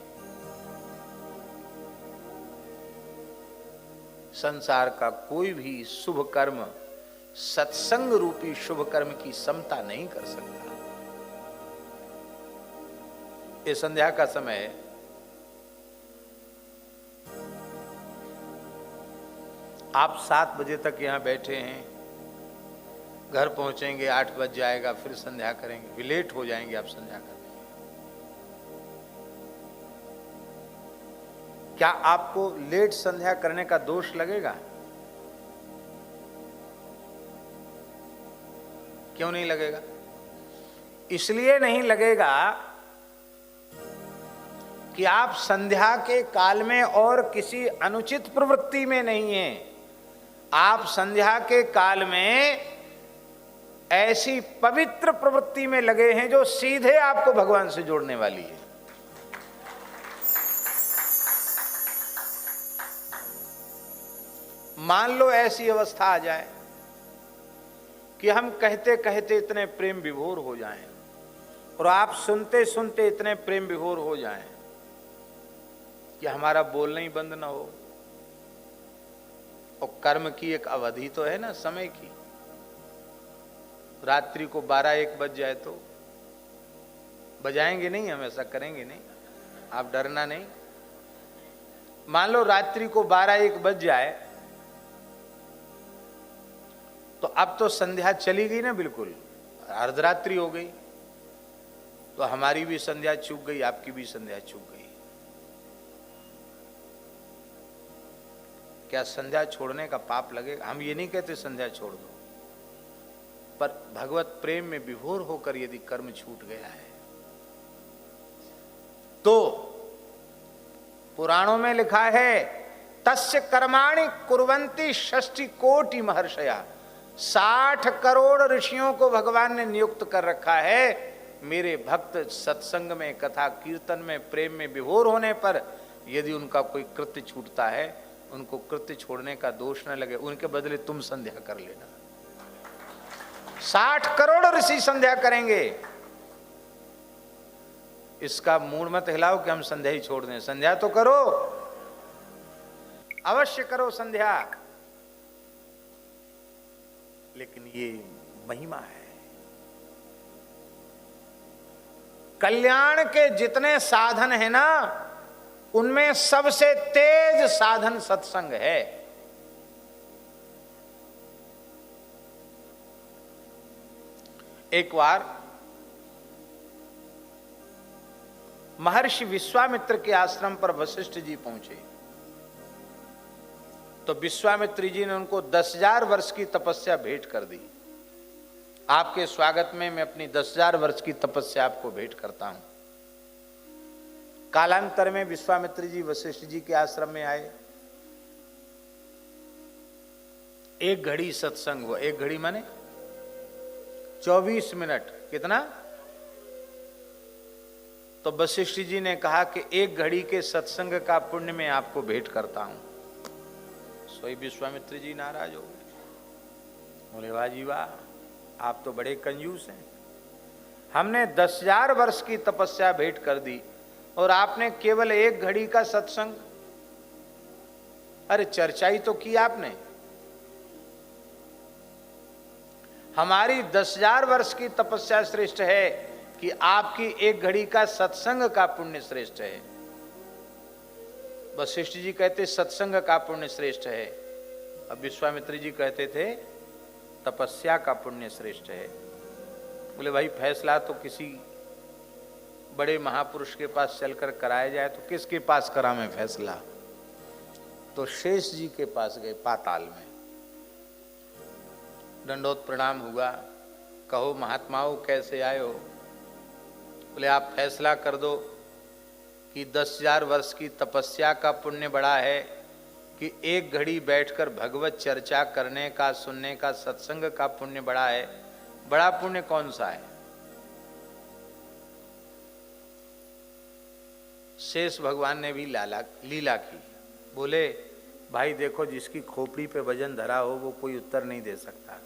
A: संसार का कोई भी शुभ कर्म सत्संग रूपी शुभ कर्म की समता नहीं कर सकता। ये संध्या का समय है। आप 7 बजे तक यहां बैठे हैं, घर पहुंचेंगे 8 बज जाएगा, फिर संध्या करेंगे, फिर लेट हो जाएंगे आप संध्या करने। क्या आपको लेट संध्या करने का दोष लगेगा? क्यों नहीं लगेगा? इसलिए नहीं लगेगा कि आप संध्या के काल में और किसी अनुचित प्रवृत्ति में नहीं हैं। आप संध्या के काल में ऐसी पवित्र प्रवृत्ति में लगे हैं जो सीधे आपको भगवान से जोड़ने वाली है। मान लो ऐसी अवस्था आ जाए कि हम कहते कहते इतने प्रेम विभोर हो जाएं और आप सुनते सुनते इतने प्रेम विभोर हो जाएं कि हमारा बोलना ही बंद ना हो। और कर्म की एक अवधि तो है ना, समय की। रात्रि को 12-1 बज जाए तो बजाएंगे नहीं, हम ऐसा करेंगे नहीं, आप डरना नहीं। मान लो रात्रि को 12-1 बज जाए तो अब तो संध्या चली गई ना, बिल्कुल अर्धरात्रि हो गई, तो हमारी भी संध्या चूक गई, आपकी भी संध्या चूक गई। क्या संध्या छोड़ने का पाप लगेगा? हम ये नहीं कहते संध्या छोड़ दो, पर भगवत प्रेम में विभोर होकर यदि कर्म छूट गया है तो पुराणों में लिखा है, तस्य कर्माणि कुर्वन्ति 60 कोटि महर्षया। 60 करोड़ ऋषियों को भगवान ने नियुक्त कर रखा है। मेरे भक्त सत्संग में, कथा कीर्तन में, प्रेम में विभोर होने पर यदि उनका कोई कृत्य छूटता है, उनको कृत्य छोड़ने का दोष न लगे, उनके बदले तुम संध्या कर लेना। 60 करोड़ ऋषि संध्या करेंगे। इसका मूड मत हिलाओ कि हम संध्या ही छोड़ दें। संध्या तो करो, अवश्य करो संध्या, लेकिन ये महिमा है। कल्याण के जितने साधन हैं ना, उनमें सबसे तेज साधन सत्संग है। एक बार महर्षि विश्वामित्र के आश्रम पर वशिष्ठ जी पहुंचे तो विश्वामित्र जी ने उनको 10,000 वर्ष की तपस्या भेंट कर दी। आपके स्वागत में मैं अपनी 10,000 वर्ष की तपस्या आपको भेंट करता हूं। कालांतर में विश्वामित्र जी वशिष्ठ जी के आश्रम में आए। 1 घड़ी सत्संग हुआ। 1 घड़ी माने 24 मिनट। कितना? तो वशिष्ठ जी ने कहा कि 1 घड़ी के सत्संग का पुण्य मैं आपको भेंट करता हूं। सोई विश्वामित्र जी नाराज हो गए, बोले वाह जी वाह, आप तो बड़े कंजूस हैं। हमने 10,000 वर्ष की तपस्या भेंट कर दी और आपने केवल 1 घड़ी का सत्संग। अरे चर्चा ही तो की आपने। हमारी 10,000 वर्ष की तपस्या श्रेष्ठ है कि आपकी 1 घड़ी का सत्संग का पुण्य श्रेष्ठ है। वशिष्ठ जी कहते सत्संग का पुण्य श्रेष्ठ है, अब विश्वामित्र जी कहते थे तपस्या का पुण्य श्रेष्ठ है। बोले भाई फैसला तो किसी बड़े महापुरुष के पास चलकर कराया जाए तो किसके पास करा मैं फैसला? तो शेष जी के पास गए पाताल में, दंडोत प्रणाम हुआ। कहो महात्माओं कैसे आए हो? बोले आप फैसला कर दो कि 10,000 वर्ष की तपस्या का पुण्य बड़ा है कि एक घड़ी बैठकर भगवत चर्चा करने का, सुनने का, सत्संग का पुण्य बड़ा है? बड़ा पुण्य कौन सा है? शेष भगवान ने भी लीला की। बोले भाई देखो, जिसकी खोपड़ी पे वजन धरा हो वो कोई उत्तर नहीं दे सकता।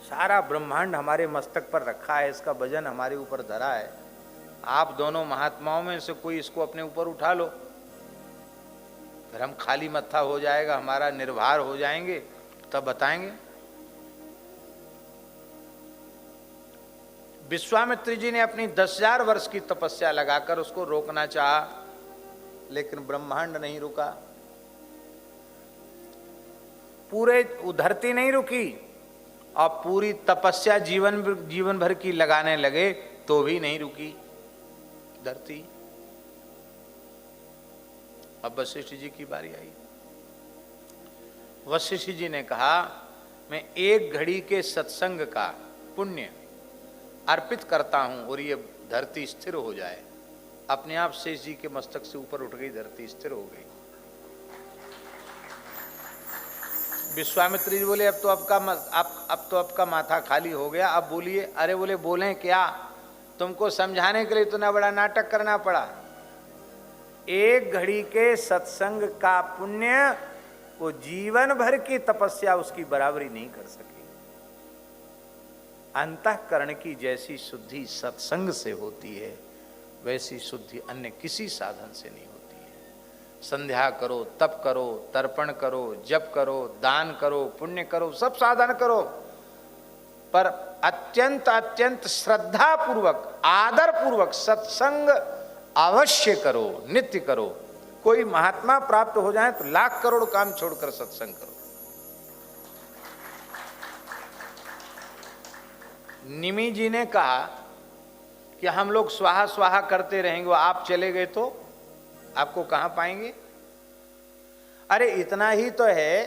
A: सारा ब्रह्मांड हमारे मस्तक पर रखा है, इसका वजन हमारे ऊपर धरा है। आप दोनों महात्माओं में से कोई इसको अपने ऊपर उठा लो, फिर हम खाली मत्था हो जाएगा, हमारा निर्भर हो जाएंगे, तब बताएंगे। विश्वामित्र जी ने अपनी 10,000 वर्ष की तपस्या लगाकर उसको रोकना चाहा, लेकिन ब्रह्मांड नहीं रुका। पूरे धरती नहीं रुकी और पूरी तपस्या जीवन भर की लगाने लगे तो भी नहीं रुकी धरती। अब वशिष्ठ जी की बारी आई। वशिष्ठ जी ने कहा मैं एक घड़ी के सत्संग का पुण्य अर्पित करता हूं और ये धरती स्थिर हो जाए। अपने आप शेष जी के मस्तक से ऊपर उठ गई, धरती स्थिर हो गई। विश्वामित्र जी बोले अब तो आपका माथा खाली हो गया, अब बोलिए। अरे बोले बोलें क्या? तुमको समझाने के लिए तो ना बड़ा नाटक करना पड़ा। एक घड़ी के सत्संग का पुण्य वो जीवन भर की तपस्या उसकी बराबरी नहीं कर सकी। अंतःकरण की जैसी शुद्धि सत्संग से होती है, वैसी शुद्धि अन्य किसी साधन से नहीं होती है। संध्या करो, तप करो, तर्पण करो, जप करो, दान करो, पुण्य करो, सब साधन करो, पर अत्यंत अत्यंत श्रद्धा पूर्वक, आदर पूर्वक सत्संग अवश्य करो, नित्य करो। कोई महात्मा प्राप्त हो जाए तो लाख करोड़ काम छोड़कर सत्संग करो। निमि जी ने कहा कि हम लोग स्वाहा स्वाहा करते रहेंगे, आप चले गए तो आपको कहां पाएंगे? अरे इतना ही तो है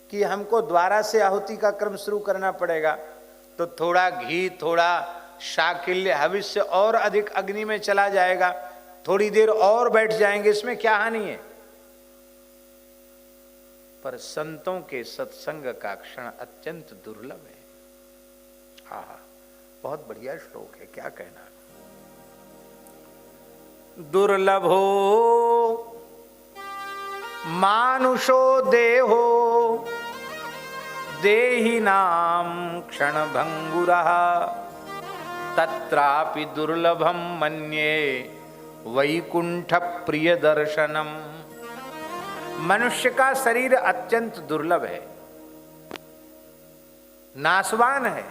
A: कि हमको द्वारा से आहुति का क्रम शुरू करना पड़ेगा, तो थोड़ा घी, थोड़ा शाकिल्य हविष्य और अधिक अग्नि में चला जाएगा, थोड़ी देर और बैठ जाएंगे, इसमें क्या हानि है? पर संतों के सत्संग का क्षण अत्यंत दुर्लभ है। हाँ, बहुत बढ़िया श्लोक है, क्या कहना। दुर्लभो मानुषो देहो देहिनाम क्षण भंगुरः तत्रापि दुर्लभम मन्ये वैकुंठ प्रिय दर्शनम। मनुष्य का शरीर अत्यंत दुर्लभ है, नाशवान है,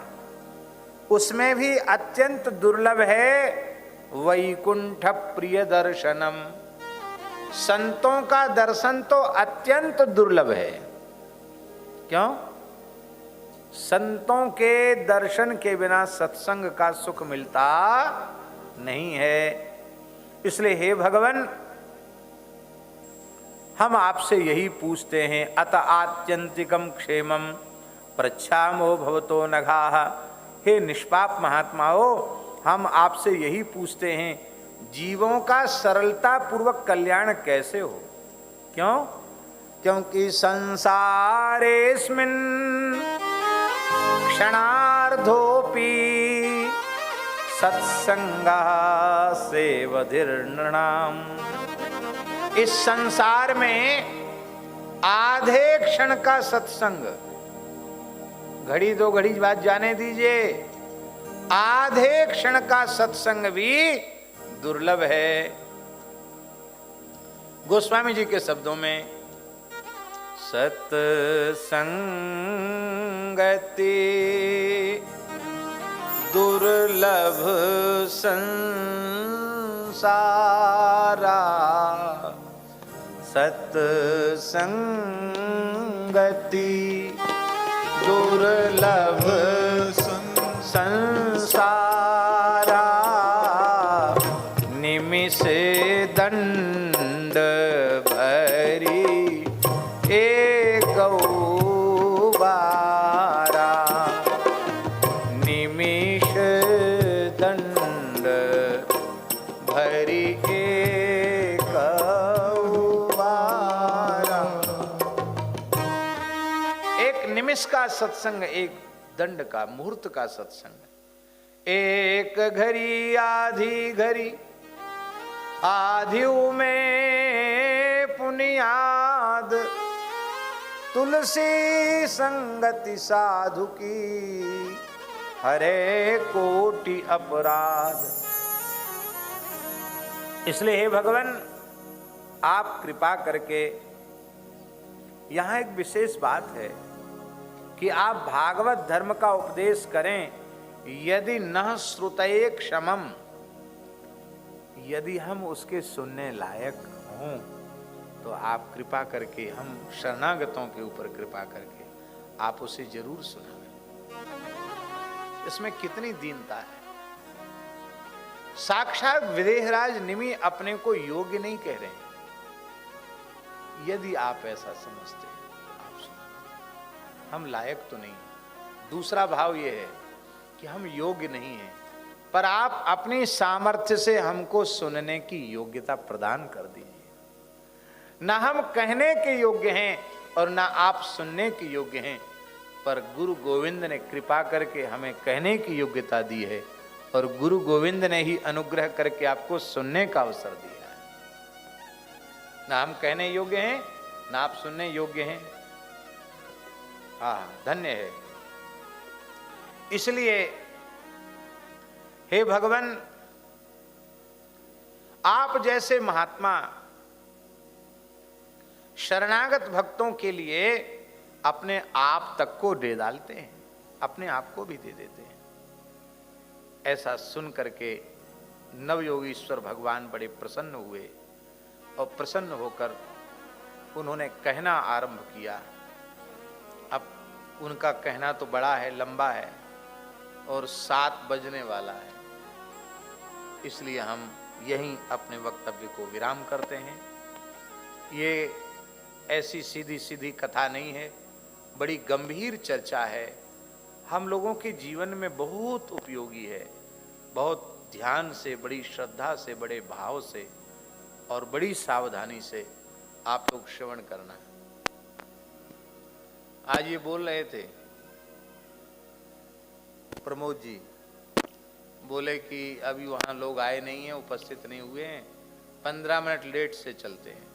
A: उसमें भी अत्यंत दुर्लभ है वैकुंठ प्रिय दर्शनम। संतों का दर्शन तो अत्यंत दुर्लभ है। क्यों? संतों के दर्शन के बिना सत्संग का सुख मिलता नहीं है। इसलिए हे भगवान, हम आपसे यही पूछते हैं, अत आत्यंतिकम क्षेमम पृच्छामो भवतो नघाः। हे निष्पाप महात्माओं, हम आपसे यही पूछते हैं, जीवों का सरलता पूर्वक कल्याण कैसे हो? क्यों? क्योंकि संसारेस्मिन् क्षणार्धोपि सत्संगः सेवधिर्नृणाम्। इस संसार में आधे क्षण का सत्संग, घड़ी दो घड़ी बात जाने दीजिए, आधे क्षण का सत्संग भी दुर्लभ है। गोस्वामी जी के शब्दों में, सत्संगति दुर्लभ संसारा, सत्संगति दुर्लभ संसारा, भरी एक बारा, निमिष दंड भरी एक बारा। एक निमिष का सत्संग, एक दंड का, मुहूर्त का सत्संग। एक घड़ी आधी घड़ी, आधिऊ में पुनियाद, तुलसी संगति साधु की, हरे कोटि अपराध। इसलिए हे भगवान, आप कृपा करके, यहां एक विशेष बात है कि आप भागवत धर्म का उपदेश करें, यदि न श्रुतये क्षमम, यदि हम उसके सुनने लायक हों तो आप कृपा करके, हम शरणागतों के ऊपर कृपा करके आप उसे जरूर सुनाएं। इसमें कितनी दीनता है। साक्षात विदेहराज निमि अपने को योग्य नहीं कह रहे हैं। यदि आप ऐसा समझते हैं तो आप सुनाएं। हम लायक तो नहीं। दूसरा भाव यह है कि हम योग्य नहीं हैं, पर आप अपनी सामर्थ्य से हमको सुनने की योग्यता प्रदान कर दीजिए। ना हम कहने के योग्य हैं और ना आप सुनने के योग्य हैं, पर गुरु गोविंद ने कृपा करके हमें कहने की योग्यता दी है और गुरु गोविंद ने ही अनुग्रह करके आपको सुनने का अवसर दिया है। ना हम कहने योग्य हैं, ना आप सुनने योग्य हैं। हाँ, धन्य है। इसलिए हे भगवान, आप जैसे महात्मा शरणागत भक्तों के लिए अपने आप तक को दे डालते हैं, अपने आप को भी दे देते हैं। ऐसा सुन करके नवयोगीश्वर भगवान बड़े प्रसन्न हुए और प्रसन्न होकर उन्होंने कहना आरंभ किया। अब उनका कहना तो बड़ा है, लंबा है और 7 बजने वाला है, इसलिए हम यहीं अपने वक्तव्य को विराम करते हैं। ये ऐसी सीधी सीधी कथा नहीं है, बड़ी गंभीर चर्चा है, हम लोगों के जीवन में बहुत उपयोगी है। बहुत ध्यान से, बड़ी श्रद्धा से, बड़े भाव से और बड़ी सावधानी से आप लोग श्रवण करना। आज ये बोल रहे थे प्रमोद जी, बोले कि अभी वहां लोग आए नहीं हैं, उपस्थित नहीं हुए हैं, 15 मिनट लेट से चलते हैं,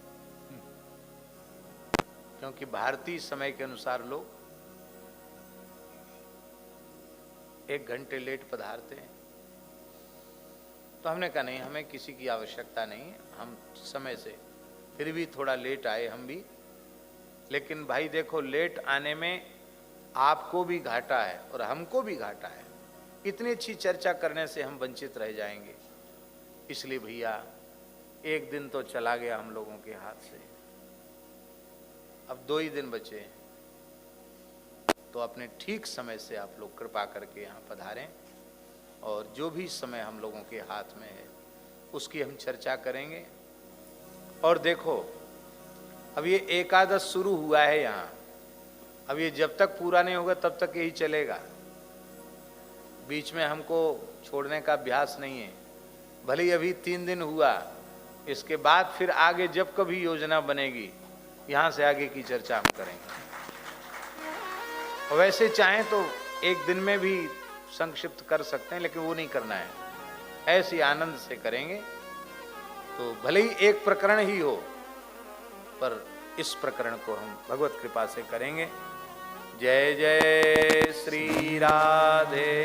A: क्योंकि भारतीय समय के अनुसार लोग 1 घंटे लेट पधारते हैं। तो हमने कहा नहीं, हमें किसी की आवश्यकता नहीं है, हम समय से, फिर भी थोड़ा लेट आए हम भी। लेकिन भाई देखो, लेट आने में आपको भी घाटा है और हमको भी घाटा है। इतनी अच्छी चर्चा करने से हम वंचित रह जाएंगे। इसलिए भैया, एक दिन तो चला गया हम लोगों के हाथ से, अब 2 ही दिन बचे हैं। तो अपने ठीक समय से आप लोग कृपा करके यहाँ पधारें और जो भी समय हम लोगों के हाथ में है उसकी हम चर्चा करेंगे। और देखो, अब ये एकादश शुरू हुआ है यहाँ, अब ये जब तक पूरा नहीं होगा तब तक यही चलेगा। बीच में हमको छोड़ने का अभ्यास नहीं है। भले ही अभी 3 दिन हुआ, इसके बाद फिर आगे जब कभी योजना बनेगी, यहाँ से आगे की चर्चा हम करेंगे। और वैसे चाहें तो 1 दिन में भी संक्षिप्त कर सकते हैं, लेकिन वो नहीं करना है, ऐसे आनंद से करेंगे। तो भले ही एक प्रकरण ही हो, पर इस प्रकरण को हम भगवत कृपा से करेंगे। जय जय श्री राधे।